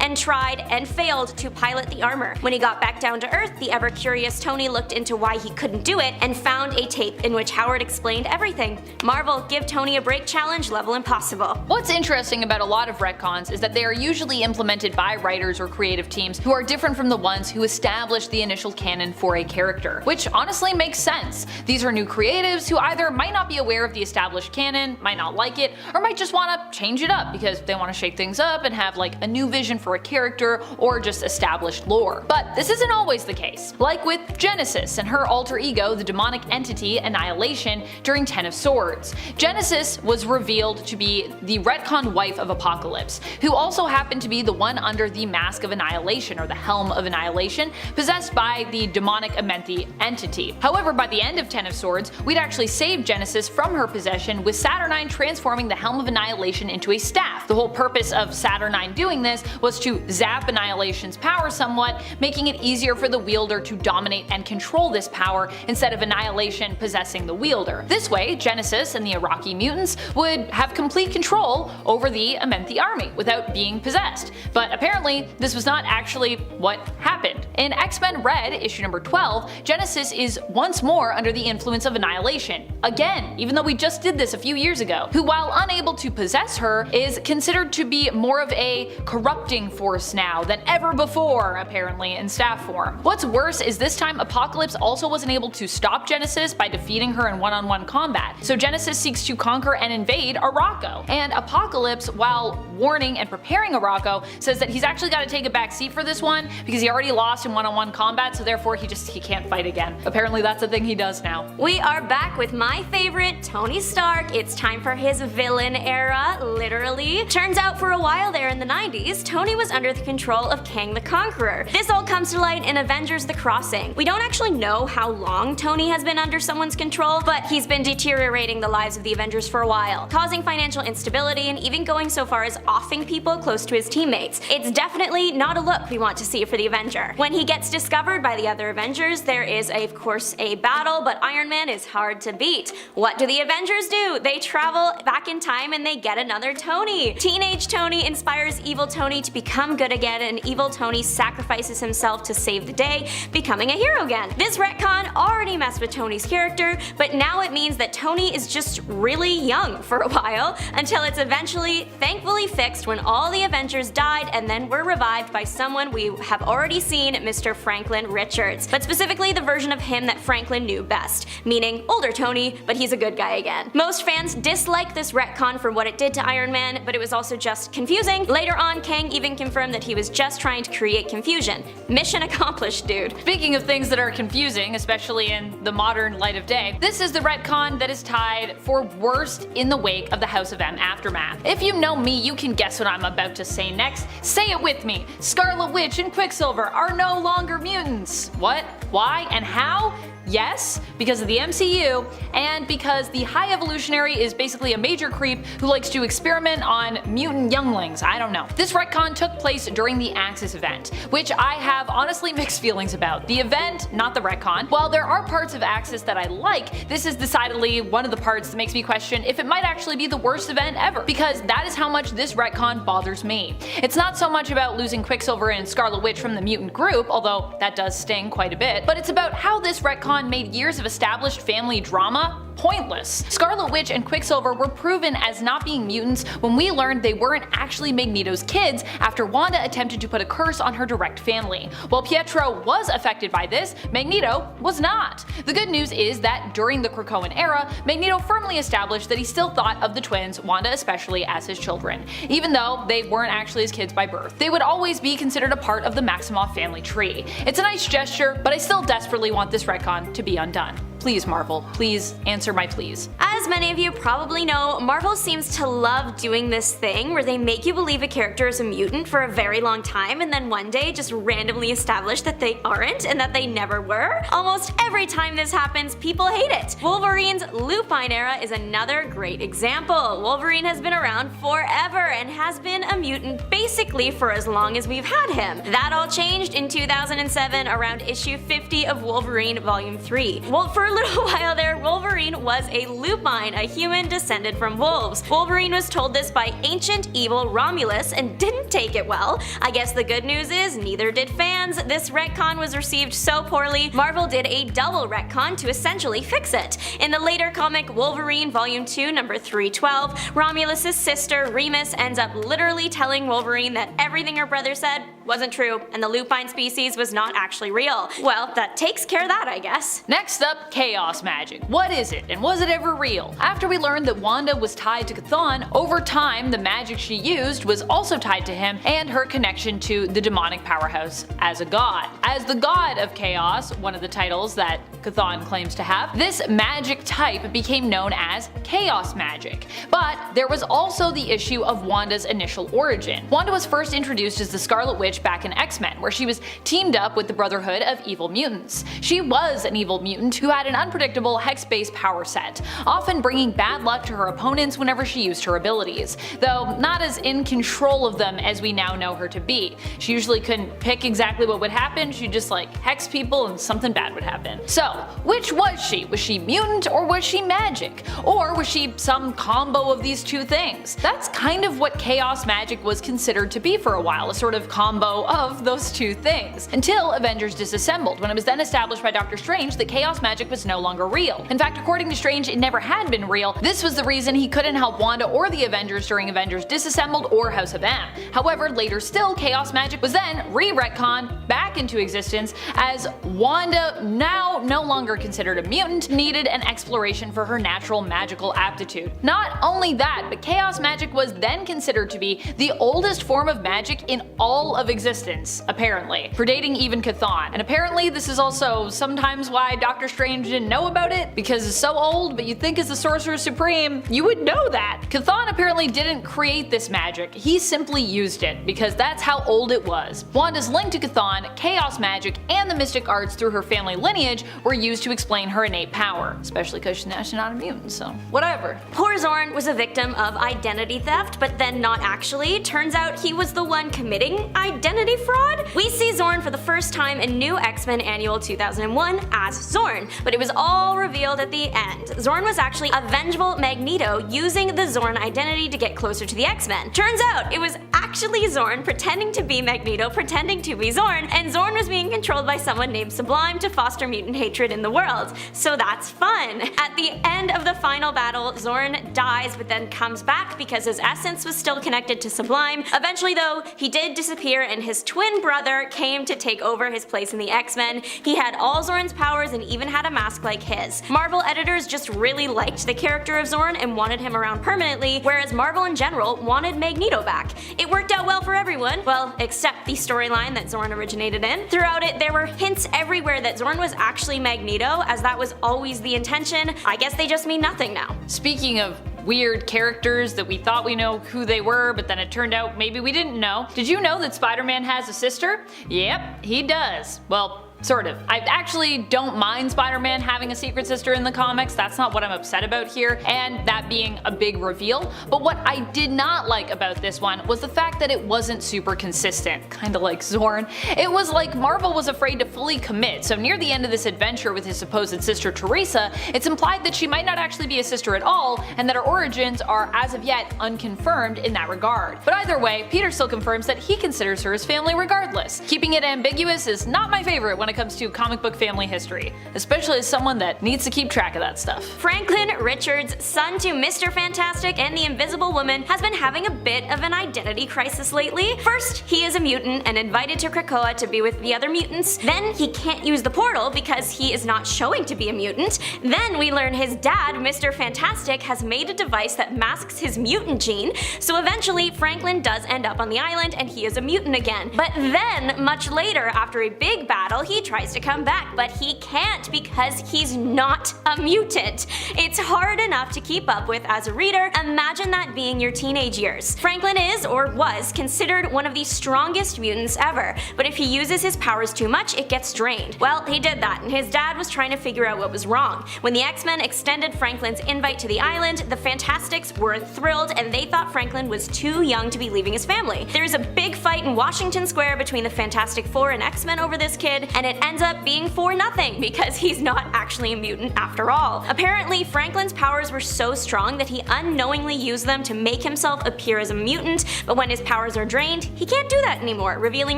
[SPEAKER 1] and tried and failed to pilot the armor. When he got back down to Earth, the ever-curious Tony looked into why he couldn't do it and found a tape in which Howard explained everything. Marvel, give Tony a break challenge level impossible.
[SPEAKER 3] What's interesting about a lot of retcons is that they are usually implemented by writers or creative teams who are different from the ones who established the initial canon for a character, which honestly makes sense. These are new creatives who either might not be aware of the established canon, might not like it, or might just want to change it up because they want to shake things up and have a new new vision for a character or just established lore. But this isn't always the case. Like with Genesis and her alter ego, the demonic entity Annihilation, during Ten of Swords. Genesis was revealed to be the retcon wife of Apocalypse, who also happened to be the one under the Mask of Annihilation, or the Helm of Annihilation, possessed by the demonic Amenthi entity. However, by the end of Ten of Swords, we'd actually saved Genesis from her possession, with Saturnine transforming the Helm of Annihilation into a staff. The whole purpose of Saturnine doing this was to zap Annihilation's power somewhat, making it easier for the wielder to dominate and control this power instead of Annihilation possessing the wielder. This way, Genesis and the Iraqi mutants would have complete control over the Amenthi army without being possessed. But apparently, this was not actually what happened. In X-Men Red, issue number 12, Genesis is once more under the influence of Annihilation. Again, even though we just did this a few years ago, who, while unable to possess her, is considered to be more of a corrupting force now than ever before, apparently, in staff form. What's worse is this time Apocalypse also wasn't able to stop Genesis by defeating her in one-on-one combat, so Genesis seeks to conquer and invade Arakko. And Apocalypse, while warning and preparing Arakko, says that he's actually got to take a back seat for this one because he already lost in one-on-one combat, so therefore he can't fight again. Apparently that's a thing he does now.
[SPEAKER 1] We are back with my favorite, Tony Stark. It's time for his villain era, literally. Turns out for a while there in the 90s, Tony was under the control of Kang the Conqueror. This all comes to light in Avengers The Crossing. We don't actually know how long Tony has been under someone's control, but he's been deteriorating the lives of the Avengers for a while, causing financial instability and even going so far as offing people close to his teammates. It's definitely not a look we want to see for the Avenger. When he gets discovered by the other Avengers, there is of course a battle, but Iron Man is hard to beat. What do the Avengers do? They travel back in time and they get another Tony. Teenage Tony inspires evil Tony to become good again, and evil Tony sacrifices himself to save the day, becoming a hero again. This retcon already messed with Tony's character, but now it means that Tony is just really young for a while, until it's eventually, thankfully, fixed when all the Avengers died and then were revived by someone we have already seen, Mr. Franklin Richards, but specifically the version of him that Franklin knew best, meaning older Tony, but he's a good guy again. Most fans dislike this retcon for what it did to Iron Man, but it was also just confusing. Later on, Kang even confirmed that he was just trying to create confusion. Mission accomplished, dude.
[SPEAKER 3] Speaking of things that are confusing, especially in the modern light of day, this is the retcon that is tied for worst in the wake of the House of M aftermath. If you know me, you can guess what I'm about to say next. Say it with me. Scarlet Witch and Quicksilver are no longer mutants. What? Why? And how? Yes, because of the MCU, and because the High Evolutionary is basically a major creep who likes to experiment on mutant younglings. I don't know. This retcon took place during the Axis event, which I have honestly mixed feelings about. The event, not the retcon. While there are parts of Axis that I like, this is decidedly one of the parts that makes me question if it might actually be the worst event ever, because that is how much this retcon bothers me. It's not so much about losing Quicksilver and Scarlet Witch from the mutant group, although that does sting quite a bit, but it's about how this retcon made years of established family drama pointless. Scarlet Witch and Quicksilver were proven as not being mutants when we learned they weren't actually Magneto's kids after Wanda attempted to put a curse on her direct family. While Pietro was affected by this, Magneto was not. The good news is that during the Krakoan era, Magneto firmly established that he still thought of the twins, Wanda especially, as his children. Even though they weren't actually his kids by birth, they would always be considered a part of the Maximoff family tree. It's a nice gesture, but I still desperately want this retcon to be undone. Please, Marvel, please answer my pleas.
[SPEAKER 1] As many of you probably know, Marvel seems to love doing this thing where they make you believe a character is a mutant for a very long time and then one day just randomly establish that they aren't and that they never were. Almost every time this happens, people hate it. Wolverine's lupine era is another great example. Wolverine has been around forever and has been a mutant basically for as long as we've had him. That all changed in 2007 around issue 50 of Wolverine Volume 3. Well, for a little while there, Wolverine was a lupine, a human descended from wolves. Wolverine was told this by ancient evil Romulus and didn't take it well. I guess the good news is neither did fans. This retcon was received so poorly, Marvel did a double retcon to essentially fix it. In the later comic Wolverine Volume 2 number 312, Romulus' sister Remus ends up literally telling Wolverine that everything her brother said wasn't true, and the lupine species was not actually real. Well, that takes care of that, I guess.
[SPEAKER 3] Next up, chaos magic. What is it, and was it ever real? After we learned that Wanda was tied to Chthon, over time the magic she used was also tied to him and her connection to the demonic powerhouse as a god. As the god of chaos, one of the titles that Chthon claims to have, this magic type became known as chaos magic. But there was also the issue of Wanda's initial origin. Wanda was first introduced as the Scarlet Witch back in X-Men, where she was teamed up with the Brotherhood of Evil Mutants. She was an evil mutant who had an unpredictable hex-based power set, often bringing bad luck to her opponents whenever she used her abilities, though not as in control of them as we now know her to be. She usually couldn't pick exactly what would happen, she'd just like hex people and something bad would happen. So, which was she? Was she mutant or was she magic? Or was she some combo of these two things? That's kind of what chaos magic was considered to be for a while, a sort of combo of those two things, until Avengers Disassembled, when it was then established by Doctor Strange that chaos magic was no longer real. In fact, according to Strange, it never had been real. This was the reason he couldn't help Wanda or the Avengers during Avengers Disassembled or House of M. However, later still, chaos magic was then re-retconned back into existence as Wanda, now no longer considered a mutant, needed an exploration for her natural magical aptitude. Not only that, but chaos magic was then considered to be the oldest form of magic in all of existence, apparently, predating even Chthon. And apparently this is also sometimes why Doctor Strange didn't know about it, because it's so old, but you'd think as the Sorcerer Supreme, you would know that. Chthon apparently didn't create this magic, he simply used it, because that's how old it was. Wanda's link to Chthon, chaos magic, and the mystic arts through her family lineage were used to explain her innate power, especially because she's not a mutant, so whatever.
[SPEAKER 1] Poor Zorn was a victim of identity theft, but then not actually. Turns out he was the one committing identity fraud. We see Zorn for the first time in New X-Men Annual 2001 as Zorn, but it was all revealed at the end. Zorn was actually a vengeful Magneto using the Zorn identity to get closer to the X-Men. Turns out it was actually Zorn pretending to be Magneto, pretending to be Zorn, and Zorn was being controlled by someone named Sublime to foster mutant hatred in the world. So that's fun. At the end of the final battle, Zorn dies but then comes back because his essence was still connected to Sublime. Eventually though, he did disappear and his twin brother came to take over his place in the X-Men. He had all Zorn's powers and even had a mask like his. Marvel editors just really liked the character of Zorn and wanted him around permanently, whereas Marvel in general wanted Magneto back. It worked out well for everyone, well, except the storyline that Zorn originated in. Throughout it, there were hints everywhere that Zorn was actually Magneto, as that was always the intention. I guess they just mean nothing now.
[SPEAKER 3] Speaking of weird characters that we thought we know who they were, but then it turned out maybe we didn't know. Did you know that Spider-Man has a sister? Yep, he does. Well, sort of. I actually don't mind Spider-Man having a secret sister in the comics, that's not what I'm upset about here, and that being a big reveal. But what I did not like about this one was the fact that it wasn't super consistent, kinda like Zorn. It was like Marvel was afraid to fully commit, so near the end of this adventure with his supposed sister Teresa, it's implied that she might not actually be a sister at all, and that her origins are as of yet unconfirmed in that regard. But either way, Peter still confirms that he considers her his family regardless. Keeping it ambiguous is not my favorite when it comes to comic book family history, especially as someone that needs to keep track of that stuff.
[SPEAKER 1] Franklin Richards, son to Mr. Fantastic and the Invisible Woman, has been having a bit of an identity crisis lately. First, he is a mutant and invited to Krakoa to be with the other mutants. Then he can't use the portal because he is not showing to be a mutant. Then we learn his dad, Mr. Fantastic, has made a device that masks his mutant gene, so eventually Franklin does end up on the island and he is a mutant again. But then, much later, after a big battle, he tries to come back, but he can't because he's not a mutant. It's hard enough to keep up with as a reader. Imagine that being your teenage years. Franklin is, or was, considered one of the strongest mutants ever, but if he uses his powers too much, it gets drained. Well, he did that, and his dad was trying to figure out what was wrong. When the X-Men extended Franklin's invite to the island, the Fantastics were thrilled, and they thought Franklin was too young to be leaving his family. There's a big fight in Washington Square between the Fantastic Four and X-Men over this kid, and it ends up being for nothing because he's not actually a mutant after all. Apparently, Franklin's powers were so strong that he unknowingly used them to make himself appear as a mutant, but when his powers are drained, he can't do that anymore, revealing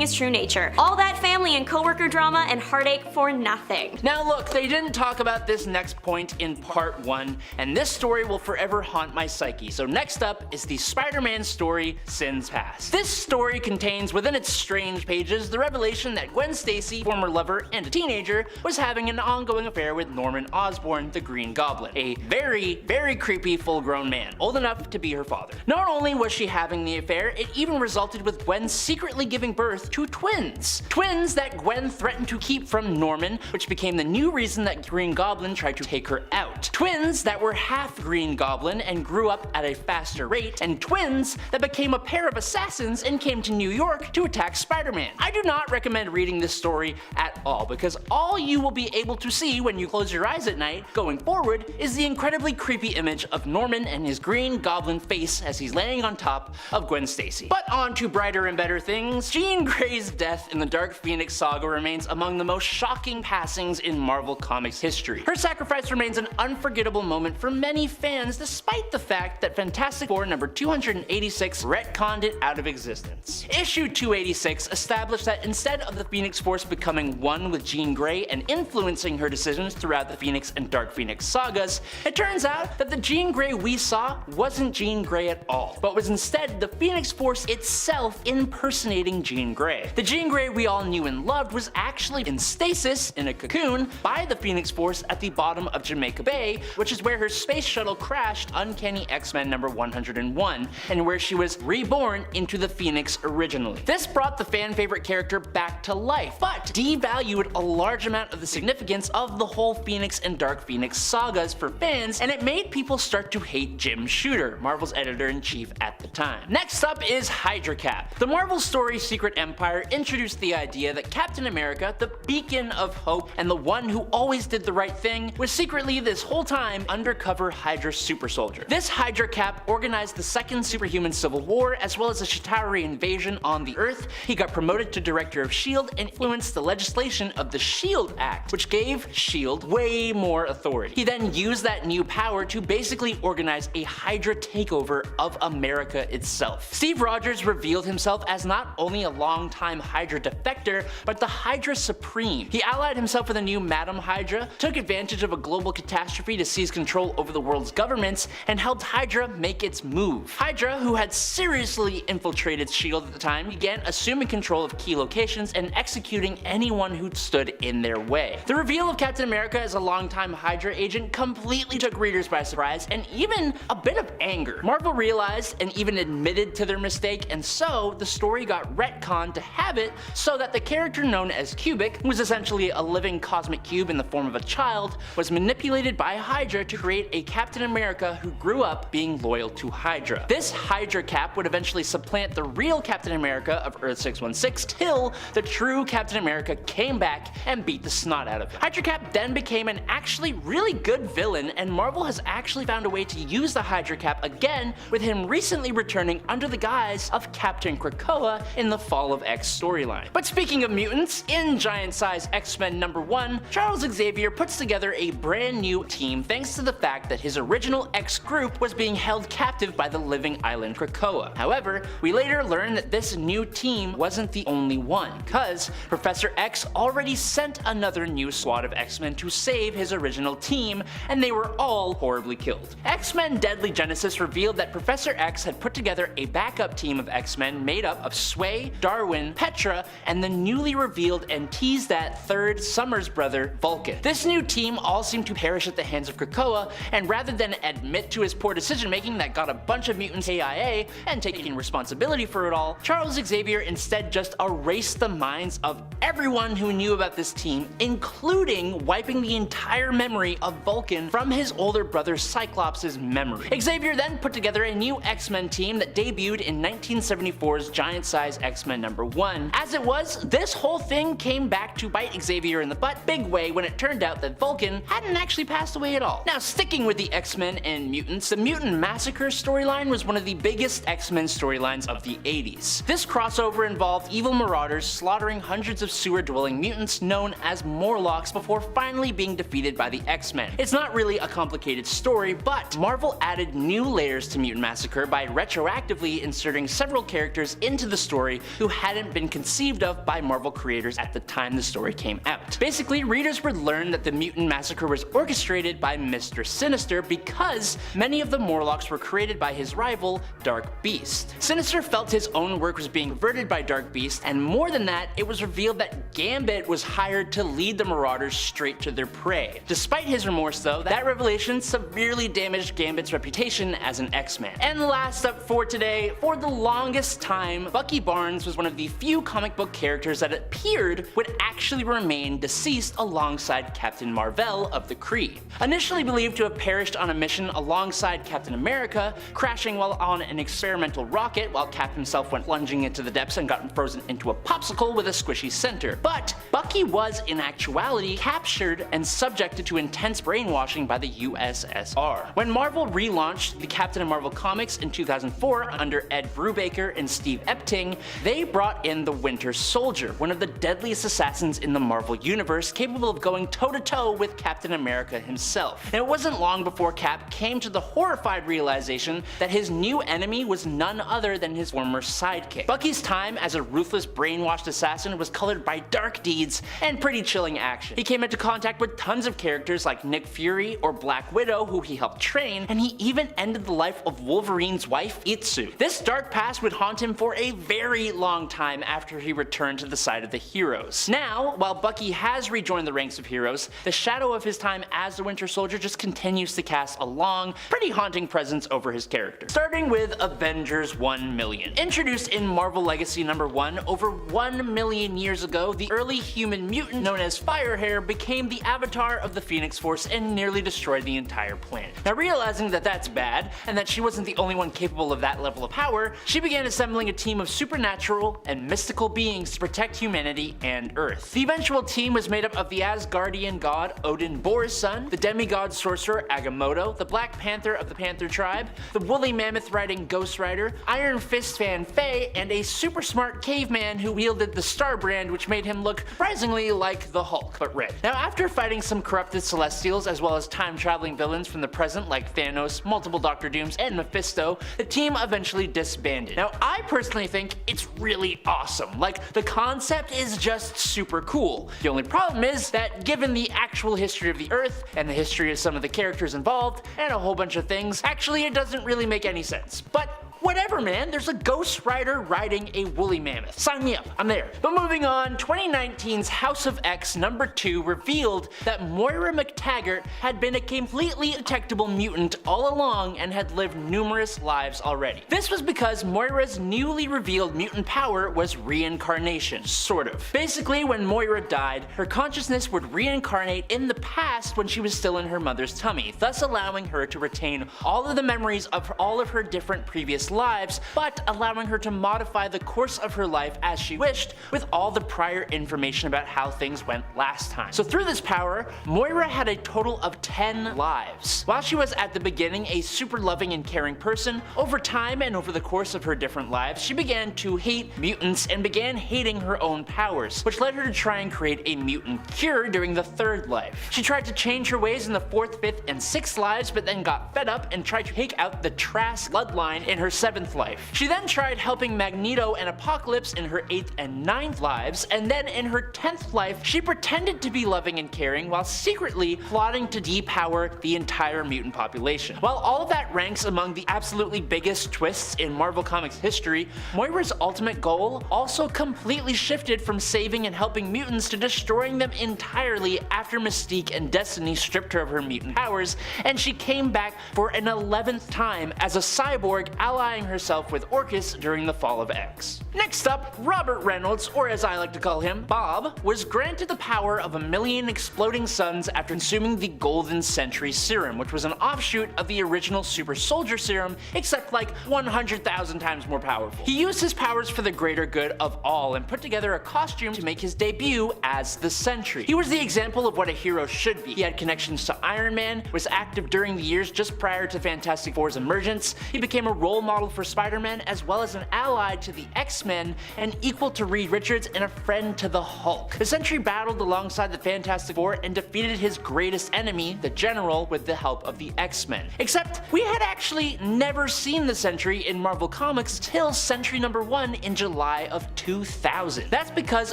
[SPEAKER 1] his true nature. All that family and coworker drama and heartache for nothing.
[SPEAKER 2] Now look, they didn't talk about this next point in part 1, and this story will forever haunt my psyche. So next up is the Spider-Man story, Sins Past. This story contains within its strange pages the revelation that Gwen Stacy, former lover and a teenager, was having an ongoing affair with Norman Osborn, the Green Goblin, a very, very creepy full-grown man, old enough to be her father. Not only was she having the affair, it even resulted with Gwen secretly giving birth to twins. Twins that Gwen threatened to keep from Norman, which became the new reason that Green Goblin tried to take her out. Twins that were half Green Goblin and grew up at a faster rate, and twins that became a pair of assassins and came to New York to attack Spider-Man. I do not recommend reading this story at all, because all you will be able to see when you close your eyes at night going forward is the incredibly creepy image of Norman and his Green Goblin face as he's laying on top of Gwen Stacy. But on to brighter and better things. Jean Grey's death in the Dark Phoenix saga remains among the most shocking passings in Marvel Comics history. Her sacrifice remains an unforgettable moment for many fans, despite the fact that Fantastic Four number 286 retconned it out of existence. Issue 286 established that instead of the Phoenix Force becoming one with Jean Grey and influencing her decisions throughout the Phoenix and Dark Phoenix sagas, it turns out that the Jean Grey we saw wasn't Jean Grey at all, but was instead the Phoenix Force itself impersonating Jean Grey. The Jean Grey we all knew and loved was actually in stasis, in a cocoon, by the Phoenix Force at the bottom of Jamaica Bay, which is where her space shuttle crashed Uncanny X-Men number 101, and where she was reborn into the Phoenix originally. This brought the fan favorite character back to life, but devalued a large amount of the significance of the whole Phoenix and Dark Phoenix sagas for fans, and it made people start to hate Jim Shooter, Marvel's editor-in-chief at the time. Next up is Hydra Cap. The Marvel story Secret Empire introduced the idea that Captain America, the beacon of hope and the one who always did the right thing, was secretly this whole time undercover Hydra super soldier. This Hydra Cap organized the second superhuman civil war as well as a Chitauri invasion on the Earth. He got promoted to director of S.H.I.E.L.D. and influenced the legislation of the S.H.I.E.L.D. Act, which gave S.H.I.E.L.D. way more authority. He then used that new power to basically organize a Hydra takeover of America itself. Steve Rogers revealed himself as not only a longtime Hydra defector, but the Hydra Supreme. He allied himself with a new Madam Hydra, took advantage of a global catastrophe to seize control over the world's governments, and helped Hydra make its move. Hydra, who had seriously infiltrated S.H.I.E.L.D. at the time, began assuming control of key locations and executing anyone who stood in their way. The reveal of Captain America as a longtime Hydra agent completely took readers by surprise and even a bit of anger. Marvel realized and even admitted to their mistake, and so the story got retconned to have it so that the character known as Cubic, who was essentially a living cosmic cube in the form of a child, was manipulated by Hydra to create a Captain America who grew up being loyal to Hydra. This Hydra Cap would eventually supplant the real Captain America of Earth 616 till the true Captain America came back and beat the snot out of him. Hydra Cap then became an actually really good villain, and Marvel has actually found a way to use the Hydra Cap again, with him recently returning under the guise of Captain Krakoa in the Fall of X storyline. But speaking of mutants, in Giant Size X-Men number 1, Charles Xavier puts together a brand new team thanks to the fact that his original X group was being held captive by the living island Krakoa. However, we later learn that this new team wasn't the only one, because Professor X already sent another new squad of X-Men to save his original team, and they were all horribly killed. X-Men Deadly Genesis revealed that Professor X had put together a backup team of X-Men made up of Sway, Darwin, Petra, and the newly revealed and teased that third Summers brother, Vulcan. This new team all seemed to perish at the hands of Krakoa, and rather than admit to his poor decision making that got a bunch of mutants AIA and taking responsibility for it all, Charles Xavier instead just erased the minds of everyone who knew about this team, including wiping the entire memory of Vulcan from his older brother Cyclops' memory. Xavier then put together a new X-Men team that debuted in 1974's Giant Size X-Men number 1. As it was, this whole thing came back to bite Xavier in the butt big way when it turned out that Vulcan hadn't actually passed away at all. Now, sticking with the X-Men and mutants, the Mutant Massacre storyline was one of the biggest X-Men storylines of the 80s. This crossover involved evil marauders slaughtering hundreds of sewer-dwelling leveling mutants known as Morlocks before finally being defeated by the X-Men. It's not really a complicated story, but Marvel added new layers to Mutant Massacre by retroactively inserting several characters into the story who hadn't been conceived of by Marvel creators at the time the story came out. Basically, readers would learn that the Mutant Massacre was orchestrated by Mr. Sinister because many of the Morlocks were created by his rival, Dark Beast. Sinister felt his own work was being perverted by Dark Beast, and more than that, it was revealed that Gambit was hired to lead the Marauders straight to their prey. Despite his remorse though, that revelation severely damaged Gambit's reputation as an X-Man. And last up for today, for the longest time, Bucky Barnes was one of the few comic book characters that appeared would actually remain deceased alongside Captain Marvel of the Kree. Initially believed to have perished on a mission alongside Captain America, crashing while on an experimental rocket while Cap himself went plunging into the depths and got frozen into a popsicle with a squishy center. But Bucky was in actuality captured and subjected to intense brainwashing by the USSR. When Marvel relaunched the Captain Marvel comics in 2004 under Ed Brubaker and Steve Epting, they brought in the Winter Soldier, one of the deadliest assassins in the Marvel universe, capable of going toe-to-toe with Captain America himself. And it wasn't long before Cap came to the horrified realization that his new enemy was none other than his former sidekick. Bucky's time as a ruthless, brainwashed assassin was colored by dark deeds and pretty chilling action. He came into contact with tons of characters like Nick Fury or Black Widow, who he helped train, and he even ended the life of Wolverine's wife, Itsu. This dark past would haunt him for a very long time after he returned to the side of the heroes. Now, while Bucky has rejoined the ranks of heroes, the shadow of his time as the Winter Soldier just continues to cast a long, pretty haunting presence over his character. Starting with Avengers 1 million. Introduced in Marvel Legacy number 1 over 1 million years ago, the early human mutant known as Firehair became the avatar of the Phoenix Force and nearly destroyed the entire planet. Now, realizing that that's bad, and that she wasn't the only one capable of that level of power, she began assembling a team of supernatural and mystical beings to protect humanity and Earth. The eventual team was made up of the Asgardian god Odin Bor's son, the demigod sorcerer Agamotto, the Black Panther of the Panther tribe, the woolly mammoth riding Ghost Rider, Iron Fist fan Faye, and a super smart caveman who wielded the Star Brand, which made him look surprisingly like the Hulk, but red. Now, after fighting some corrupted Celestials as well as time-traveling villains from the present like Thanos, multiple Doctor Dooms, and Mephisto, the team eventually disbanded. Now, I personally think it's really awesome. Like, the concept is just super cool. The only problem is that given the actual history of the Earth and the history of some of the characters involved and a whole bunch of things, actually it doesn't really make any sense. But whatever, man, there's a Ghost Rider riding a woolly mammoth. Sign me up, I'm there. But moving on, 2019's House of X number 2 revealed that Moira McTaggart had been a completely detectable mutant all along and had lived numerous lives already. This was because Moira's newly revealed mutant power was reincarnation, sort of. Basically, when Moira died, her consciousness would reincarnate in the past when she was still in her mother's tummy, thus allowing her to retain all of the memories of all of her different previous lives, but allowing her to modify the course of her life as she wished with all the prior information about how things went last time. So through this power, Moira had a total of 10 lives. While she was at the beginning a super loving and caring person, over time and over the course of her different lives, she began to hate mutants and began hating her own powers, which led her to try and create a mutant cure during the 3rd life. She tried to change her ways in the 4th, 5th, and 6th lives, but then got fed up and tried to take out the Trask bloodline in her 7th life. She then tried helping Magneto and Apocalypse in her 8th and 9th lives, and then in her 10th life, she pretended to be loving and caring while secretly plotting to depower the entire mutant population. While all of that ranks among the absolutely biggest twists in Marvel Comics history, Moira's ultimate goal also completely shifted from saving and helping mutants to destroying them entirely after Mystique and Destiny stripped her of her mutant powers, and she came back for an 11th time as a cyborg allying herself with Orchis during the fall of X. Next up, Robert Reynolds, or as I like to call him, Bob, was granted the power of 1,000,000 exploding suns after consuming the Golden Sentry serum, which was an offshoot of the original Super Soldier serum, except like 100,000 times more powerful. He used his powers for the greater good of all and put together a costume to make his debut as the Sentry. He was the example of what a hero should be. He had connections to Iron Man, was active during the years just prior to Fantastic Four's emergence, he became a role model model for Spider-Man as well as an ally to the X-Men and equal to Reed Richards and a friend to the Hulk. The Sentry battled alongside the Fantastic Four and defeated his greatest enemy, the General, with the help of the X-Men. Except we had actually never seen the Sentry in Marvel Comics till Sentry number 1 in July of 2000. That's because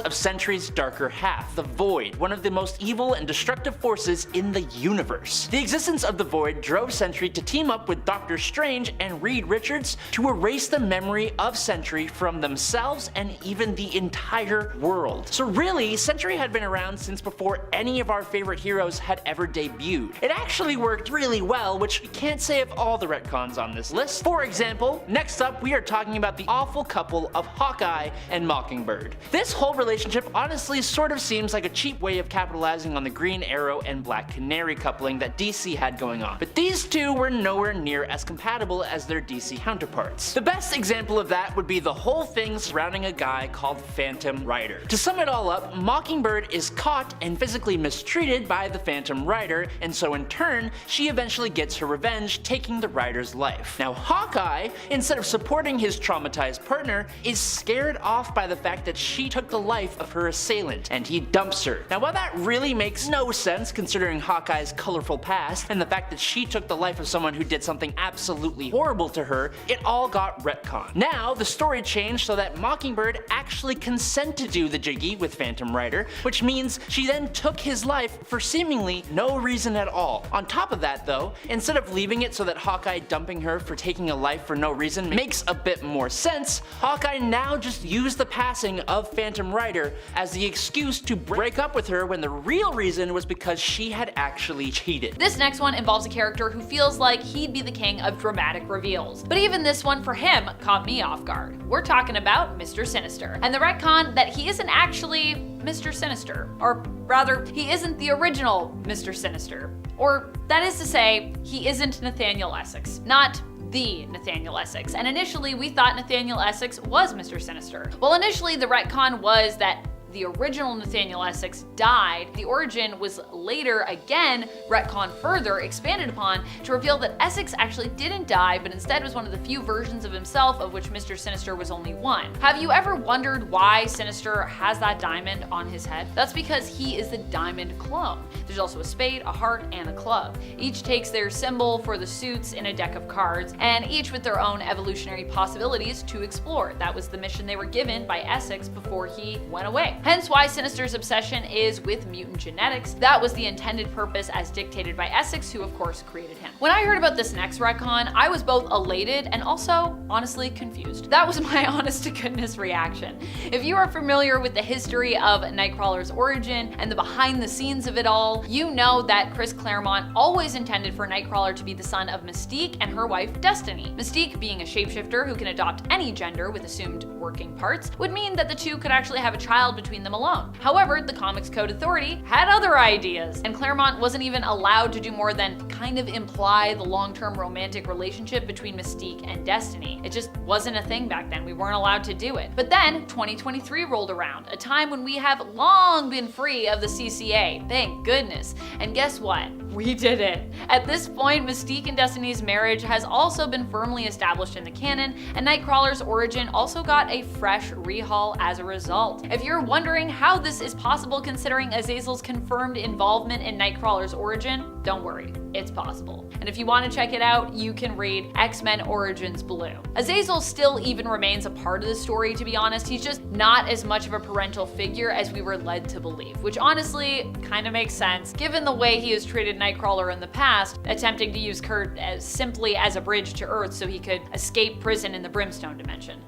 [SPEAKER 2] of Sentry's darker half, the Void, one of the most evil and destructive forces in the universe. The existence of the Void drove Sentry to team up with Doctor Strange and Reed Richards to erase the memory of Sentry from themselves and even the entire world. So really, Sentry had been around since before any of our favorite heroes had ever debuted. It actually worked really well, which we can't say of all the retcons on this list. For example, next up we are talking about the awful couple of Hawkeye and Mockingbird. This whole relationship honestly sort of seems like a cheap way of capitalizing on the Green Arrow and Black Canary coupling that DC had going on, but these two were nowhere near as compatible as their DC counterparts. The best example of that would be the whole thing surrounding a guy called Phantom Rider. To sum it all up, Mockingbird is caught and physically mistreated by the Phantom Rider, and so in turn, she eventually gets her revenge, taking the Rider's life. Now Hawkeye, instead of supporting his traumatized partner, is scared off by the fact that she took the life of her assailant, and he dumps her. Now while that really makes no sense considering Hawkeye's colorful past and the fact that she took the life of someone who did something absolutely horrible to her, it all got retconned. Now the story changed so that Mockingbird actually consented to do the jiggy with Phantom Rider, which means she then took his life for seemingly no reason at all. On top of that though, instead of leaving it so that Hawkeye dumping her for taking a life for no reason makes a bit more sense, Hawkeye now just used the passing of Phantom Rider as the excuse to break up with her when the real reason was because she had actually cheated.
[SPEAKER 3] This next one involves a character who feels like he'd be the king of dramatic reveals, but even this one for him caught me off guard. We're talking about Mr. Sinister, and the retcon that he isn't actually Mr. Sinister, or rather, he isn't the original Mr. Sinister. Or, that is to say, he isn't Nathaniel Essex. Not the Nathaniel Essex. And initially, we thought Nathaniel Essex was Mr. Sinister. Well, initially, the retcon was that the original Nathaniel Essex died. The origin was later again retconned further, expanded upon, to reveal that Essex actually didn't die, but instead was one of the few versions of himself of which Mr. Sinister was only one. Have you ever wondered why Sinister has that diamond on his head? That's because he is the diamond clone. There's also a spade, a heart, and a club. Each takes their symbol for the suits in a deck of cards, and each with their own evolutionary possibilities to explore. That was the mission they were given by Essex before he went away. Hence why Sinister's obsession is with mutant genetics. That was the intended purpose as dictated by Essex, who of course created him. When I heard about this next retcon, I was both elated and also honestly confused. That was my honest to goodness reaction. If you are familiar with the history of Nightcrawler's origin and the behind the scenes of it all, you know that Chris Claremont always intended for Nightcrawler to be the son of Mystique and her wife Destiny. Mystique, being a shapeshifter who can adopt any gender with assumed working parts, would mean that the two could actually have a child between them alone. However, the Comics Code Authority had other ideas, and Claremont wasn't even allowed to do more than kind of imply the long-term romantic relationship between Mystique and Destiny. It just wasn't a thing back then. We weren't allowed to do it. But then 2023 rolled around, a time when we have long been free of the CCA. Thank goodness. And guess what? We did it. At this point, Mystique and Destiny's marriage has also been firmly established in the canon, and Nightcrawler's origin also got a fresh rehaul as a result. If you're wondering how this is possible considering Azazel's confirmed involvement in Nightcrawler's origin, don't worry, it's possible. And if you want to check it out, you can read X-Men Origins Blue. Azazel still even remains a part of the story, to be honest. He's just not as much of a parental figure as we were led to believe, which honestly kind of makes sense given the way he has treated Nightcrawler in the past, attempting to use Kurt as simply as a bridge to Earth so he could escape prison in the Brimstone dimension.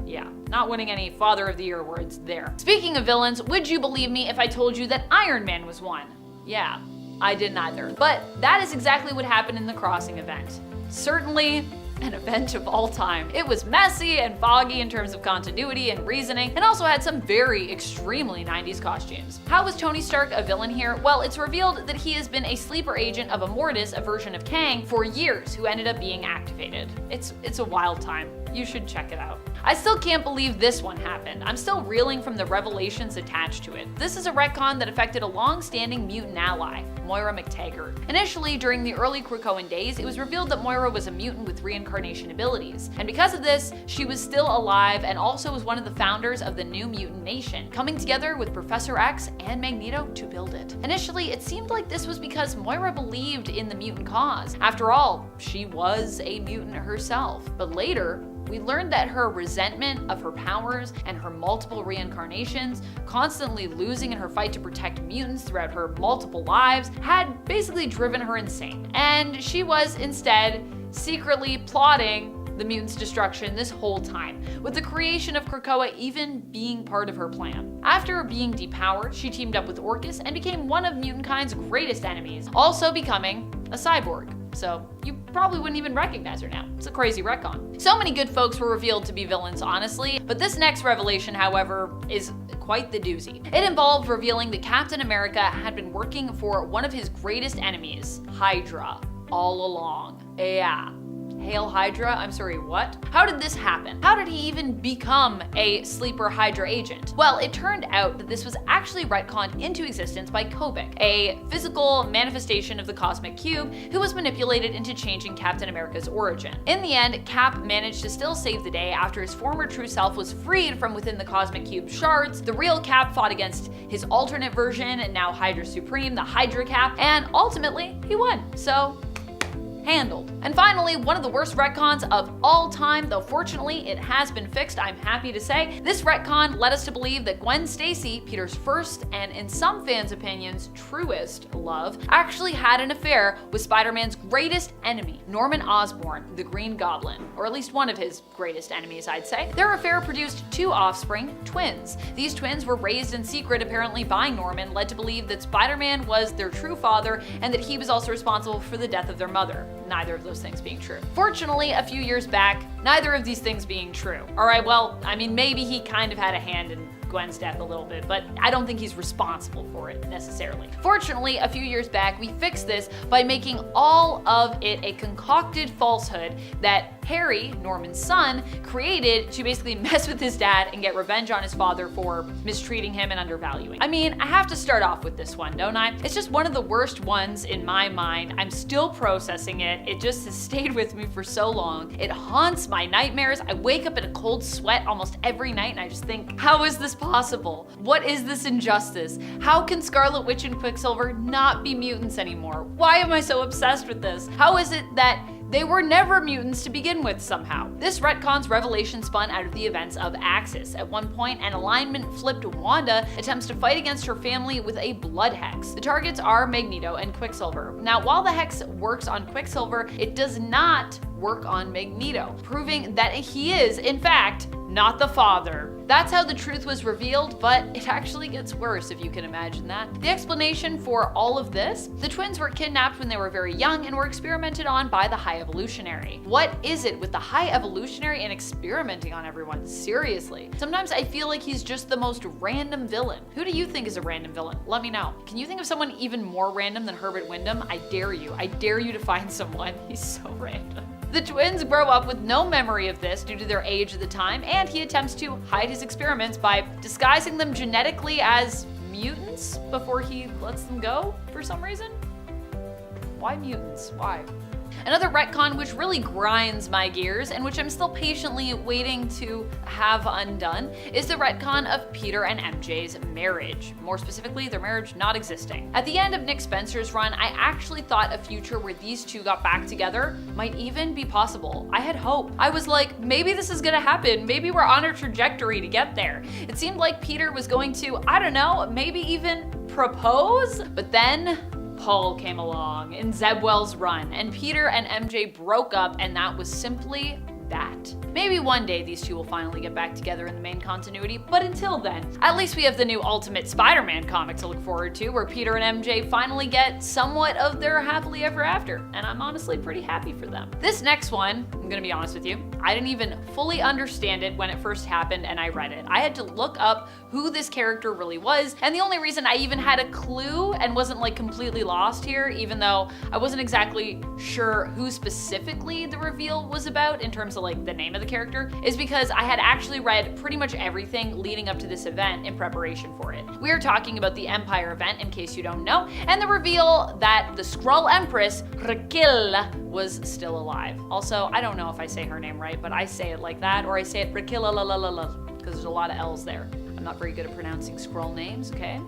[SPEAKER 3] Yeah, not winning any Father of the Year awards there. Speaking of villains, would you believe me if I told you that Iron Man was one? Yeah, I didn't either. But that is exactly what happened in the Crossing event. Certainly an event of all time. It was messy and foggy in terms of continuity and reasoning, and also had some very extremely 90s costumes. How was Tony Stark a villain here? Well, it's revealed that he has been a sleeper agent of Immortus, a version of Kang, for years, who ended up being activated. It's a wild time. You should check it out. I still can't believe this one happened. I'm still reeling from the revelations attached to it. This is a retcon that affected a long-standing mutant ally, Moira McTaggart. Initially, during the early Krakoan days, it was revealed that Moira was a mutant with reincarnation abilities. And because of this, she was still alive and also was one of the founders of the New Mutant Nation, coming together with Professor X and Magneto to build it. Initially, it seemed like this was because Moira believed in the mutant cause. After all, she was a mutant herself. But later, we learned that her resentment of her powers and her multiple reincarnations, constantly losing in her fight to protect mutants throughout her multiple lives, had basically driven her insane. And she was instead secretly plotting the mutants' destruction this whole time, with the creation of Krakoa even being part of her plan. After being depowered, she teamed up with Orcus and became one of mutankind's greatest enemies, also becoming a cyborg. So you probably wouldn't even recognize her now. It's a crazy retcon. So many good folks were revealed to be villains, honestly, but this next revelation, however, is quite the doozy. It involved revealing that Captain America had been working for one of his greatest enemies, Hydra, all along. Yeah. Hail Hydra? I'm sorry, what? How did this happen? How did he even become a sleeper Hydra agent? Well, it turned out that this was actually retconned into existence by Kobik, a physical manifestation of the Cosmic Cube who was manipulated into changing Captain America's origin. In the end, Cap managed to still save the day after his former true self was freed from within the Cosmic Cube shards. The real Cap fought against his alternate version, and now Hydra Supreme, the Hydra Cap, and ultimately he won. So, handled. And finally, one of the worst retcons of all time, though fortunately it has been fixed, I'm happy to say. This retcon led us to believe that Gwen Stacy, Peter's first and in some fans' opinions truest love, actually had an affair with Spider-Man's greatest enemy, Norman Osborn, the Green Goblin, or at least one of his greatest enemies, I'd say. Their affair produced two offspring, twins. These twins were raised in secret apparently by Norman, led to believe that Spider-Man was their true father and that he was also responsible for the death of their mother. Neither of those things being true. Fortunately, a few years back, neither of these things being true. Alright, well, I mean, maybe he kind of had a hand in Gwen's death a little bit, but I don't think he's responsible for it necessarily. Fortunately, a few years back, we fixed this by making all of it a concocted falsehood that Harry, Norman's son, created to basically mess with his dad and get revenge on his father for mistreating him and undervaluing. I mean, I have to start off with this one, don't I? It's just one of the worst ones in my mind. I'm still processing it. It just has stayed with me for so long. It haunts my nightmares. I wake up in a cold sweat almost every night and I just think, how is this possible? What is this injustice? How can Scarlet Witch and Quicksilver not be mutants anymore? Why am I so obsessed with this? How is it that they were never mutants to begin with somehow? This retcon's revelation spun out of the events of Axis. At one point, an alignment flipped Wanda attempts to fight against her family with a blood hex. The targets are Magneto and Quicksilver. Now, while the hex works on Quicksilver, it does not work on Magneto, proving that he is, in fact, not the father. That's how the truth was revealed, but it actually gets worse if you can imagine that. The explanation for all of this: the twins were kidnapped when they were very young and were experimented on by the High Evolutionary. What is it with the High Evolutionary and experimenting on everyone? Seriously. Sometimes I feel like he's just the most random villain. Who do you think is a random villain? Let me know. Can you think of someone even more random than Herbert Wyndham? I dare you. I dare you to find someone. He's so random. The twins grow up with no memory of this due to their age at the time, and he attempts to hide his experiments by disguising them genetically as mutants before he lets them go for some reason. Why mutants? Why? Another retcon which really grinds my gears and which I'm still patiently waiting to have undone is the retcon of Peter and MJ's marriage. More specifically, their marriage not existing. At the end of Nick Spencer's run, I actually thought a future where these two got back together might even be possible. I had hope. I was like, maybe this is gonna happen. Maybe we're on a trajectory to get there. It seemed like Peter was going to, I don't know, maybe even propose? But then Paul came along in Zebwell's run, and Peter and MJ broke up, and that was simply that. Maybe one day these two will finally get back together in the main continuity, but until then, at least we have the new Ultimate Spider-Man comic to look forward to, where Peter and MJ finally get somewhat of their happily ever after, and I'm honestly pretty happy for them. This next one, I'm gonna be honest with you, I didn't even fully understand it when it first happened and I read it. I had to look up who this character really was, and the only reason I even had a clue and wasn't like completely lost here, even though I wasn't exactly sure who specifically the reveal was about in terms of also like the name of the character, is because I had actually read pretty much everything leading up to this event in preparation for it. We are talking about the Empire event, in case you don't know, and the reveal that the Skrull Empress, Raquel, was still alive. Also, I don't know if I say her name right, but I say it like that, or I say it Raquel, because there's a lot of L's there. I'm not very good at pronouncing Skrull names, okay?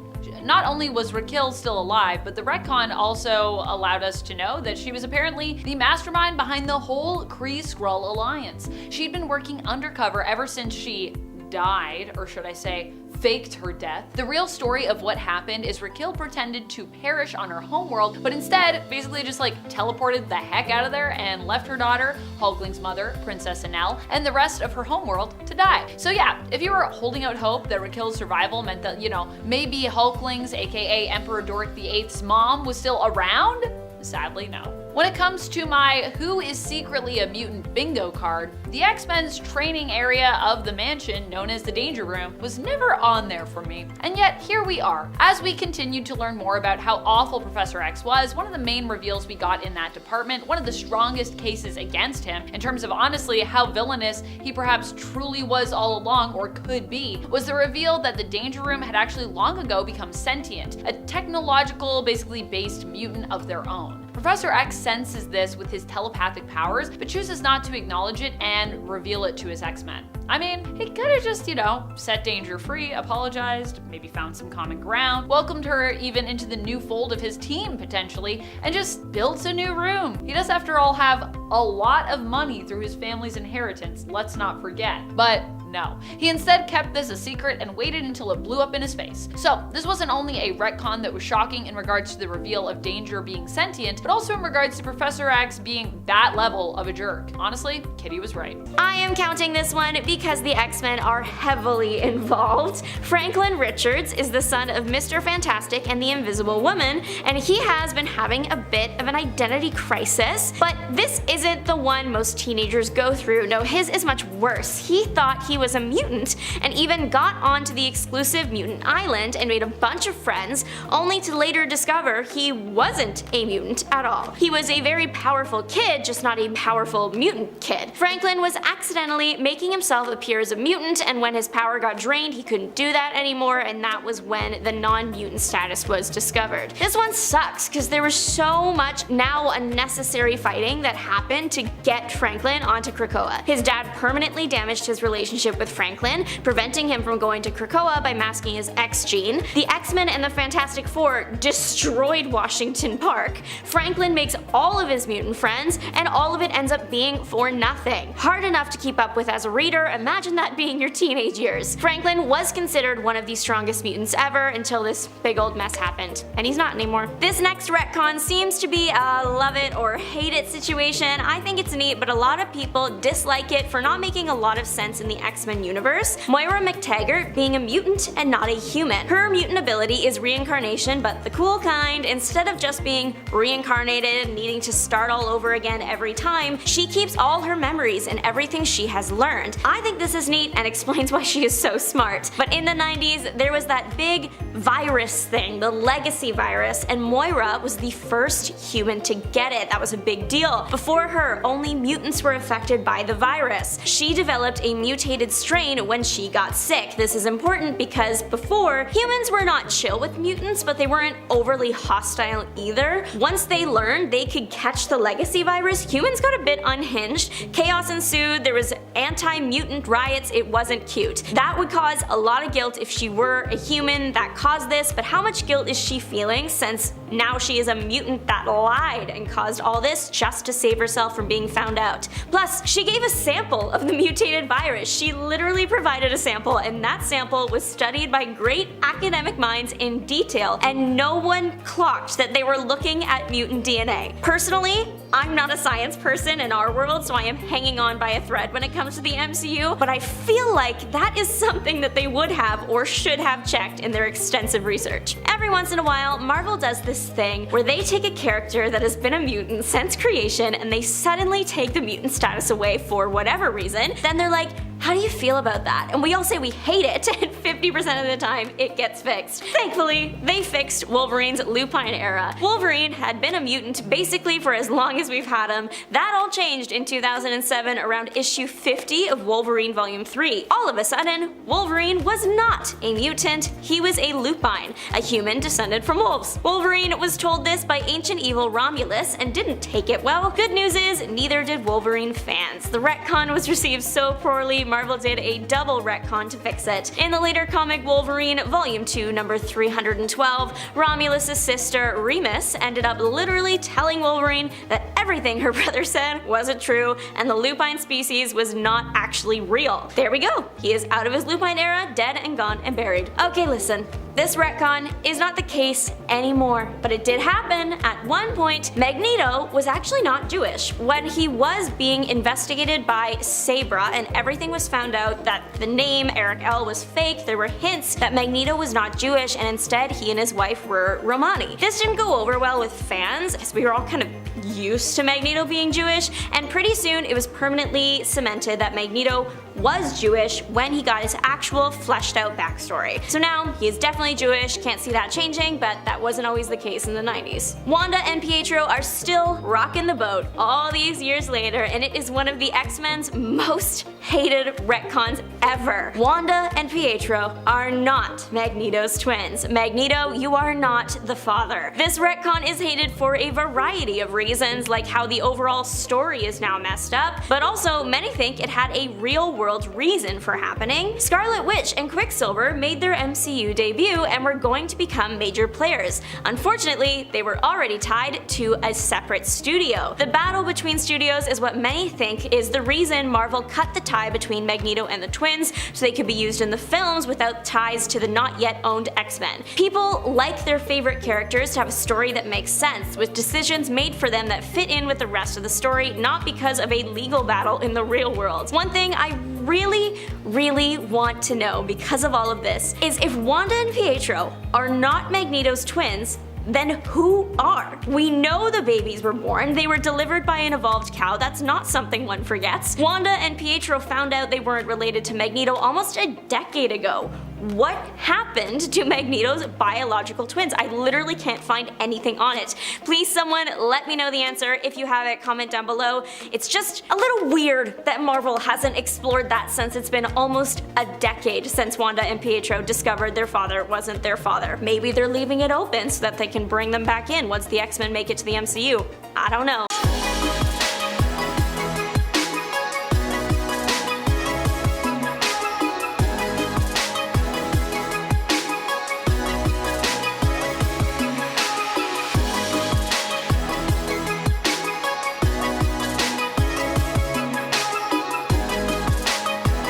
[SPEAKER 3] Not only was Raquel still alive, but the retcon also allowed us to know that she was apparently the mastermind behind the whole Kree-Skrull alliance. She'd been working undercover ever since she died, or should I say, faked her death. The real story of what happened is Raquel pretended to perish on her homeworld, but instead basically just like teleported the heck out of there and left her daughter, Hulkling's mother, Princess Anel, and the rest of her homeworld to die. So yeah, if you were holding out hope that Raquel's survival meant that, you know, maybe Hulkling's, aka Emperor Doric VIII's mom was still around, sadly no. When it comes to my who is secretly a mutant bingo card, the X-Men's training area of the mansion, known as the Danger Room, was never on there for me. And yet, here we are. As we continued to learn more about how awful Professor X was, one of the main reveals we got in that department, one of the strongest cases against him, in terms of honestly how villainous he perhaps truly was all along, or could be, was the reveal that the Danger Room had actually long ago become sentient, a technological, basically based mutant of their own. Professor X senses this with his telepathic powers, but chooses not to acknowledge it and reveal it to his X-Men. I mean, he could have just, you know, set Danger free, apologized, maybe found some common ground, welcomed her even into the new fold of his team potentially, and just built a new room. He does, after all, have a lot of money through his family's inheritance, let's not forget. But no, he instead kept this a secret and waited until it blew up in his face. So this wasn't only a retcon that was shocking in regards to the reveal of Danger being sentient, but also in regards to Professor X being that level of a jerk. Honestly, Kitty was right.
[SPEAKER 1] I am counting this one because the X-Men are heavily involved. Franklin Richards is the son of Mr. Fantastic and the Invisible Woman, and he has been having a bit of an identity crisis. But this isn't the one most teenagers go through. No, his is much worse. He thought he was a mutant and even got onto the exclusive mutant island and made a bunch of friends, only to later discover he wasn't a mutant at all. He was a very powerful kid, just not a powerful mutant kid. Franklin was accidentally making himself appear as a mutant, and when his power got drained, he couldn't do that anymore, and that was when the non-mutant status was discovered. This one sucks because there was so much now unnecessary fighting that happened to get Franklin onto Krakoa. His dad permanently damaged his relationship with Franklin, preventing him from going to Krakoa by masking his X gene. The X-Men and the Fantastic Four destroyed Washington Park. Franklin makes all of his mutant friends, and all of it ends up being for nothing. Hard enough to keep up with as a reader, imagine that being your teenage years. Franklin was considered one of the strongest mutants ever until this big old mess happened, and he's not anymore. This next retcon seems to be a love it or hate it situation. I think it's neat, but a lot of people dislike it for not making a lot of sense in the X-Men universe. Moira McTaggart being a mutant and not a human. Her mutant ability is reincarnation, but the cool kind. Instead of just being reincarnated and needing to start all over again every time, she keeps all her memories and everything she has learned. I think this is neat and explains why she is so smart. But in the 90s, there was that big virus thing, the legacy virus, and Moira was the first human to get it. That was a big deal. Before her, only mutants were affected by the virus. She developed a mutated strain when she got sick. This is important because before, humans were not chill with mutants, but they weren't overly hostile either. Once they learned they could catch the legacy virus, humans got a bit unhinged. Chaos ensued, there was anti-mutant riots, it wasn't cute. That would cause a lot of guilt if she were a human that caused this, but how much guilt is she feeling since now she is a mutant that lied and caused all this just to save herself from being found out? Plus, she gave a sample of the mutated virus. She literally provided a sample, and that sample was studied by great academic minds in detail, and no one clocked that they were looking at mutant DNA. Personally, I'm not a science person in our world, so I am hanging on by a thread when it comes to the MCU, but I feel like that is something that they would have or should have checked in their extensive research. Every once in a while, Marvel does this thing where they take a character that has been a mutant since creation and they suddenly take the mutant status away for whatever reason. Then they're like, How do you feel about that? And we all say we hate it, and 50% of the time it gets fixed. Thankfully, they fixed Wolverine's lupine era. Wolverine had been a mutant basically for as long as we've had him. That all changed in 2007 around issue 50 of Wolverine Volume 3. All of a sudden, Wolverine was not a mutant, he was a lupine, a human descended from wolves. Wolverine was told this by ancient evil Romulus and didn't take it well. Good news is, neither did Wolverine fans. The retcon was received so poorly, Marvel did a double retcon to fix it. In the later comic Wolverine Volume 2 number 312, Romulus' sister Remus ended up literally telling Wolverine that everything her brother said wasn't true and the lupine species was not actually real. There we go. He is out of his lupine era, dead and gone and buried. Okay, listen. This retcon is not the case anymore, but it did happen. At one point, Magneto was actually not Jewish. When he was being investigated by Sabra and everything was found out that the name Eric L was fake, there were hints that Magneto was not Jewish and instead he and his wife were Romani. This didn't go over well with fans because we were all kind of used to Magneto being Jewish, and pretty soon it was permanently cemented that Magneto was Jewish when he got his actual fleshed out backstory. So now he is definitely Jewish, can't see that changing, but that wasn't always the case in the 90s. Wanda and Pietro are still rocking the boat all these years later, and it is one of the X-Men's most hated retcons ever. Wanda and Pietro are not Magneto's twins. Magneto, you are not the father. This retcon is hated for a variety of reasons, like how the overall story is now messed up, but also many think it had a real world reason for happening. Scarlet Witch and Quicksilver made their MCU debut and were going to become major players. Unfortunately, they were already tied to a separate studio. The battle between studios is what many think is the reason Marvel cut the tie between Magneto and the twins so they could be used in the films without ties to the not yet owned X-Men. People like their favorite characters to have a story that makes sense, with decisions made for them that fit in with the rest of the story, not because of a legal battle in the real world. One thing I really want to know because of all of this is if Wanda and Pietro are not Magneto's twins, then who are? We know the babies were born, they were delivered by an evolved cow, that's not something one forgets. Wanda and Pietro found out they weren't related to Magneto almost a decade ago. What happened to Magneto's biological twins? I literally can't find anything on it. Please someone let me know the answer. If you have it, comment down below. It's just a little weird that Marvel hasn't explored that since it's been almost a decade since Wanda and Pietro discovered their father wasn't their father. Maybe they're leaving it open so that they can bring them back in once the X-Men make it to the MCU. I don't know.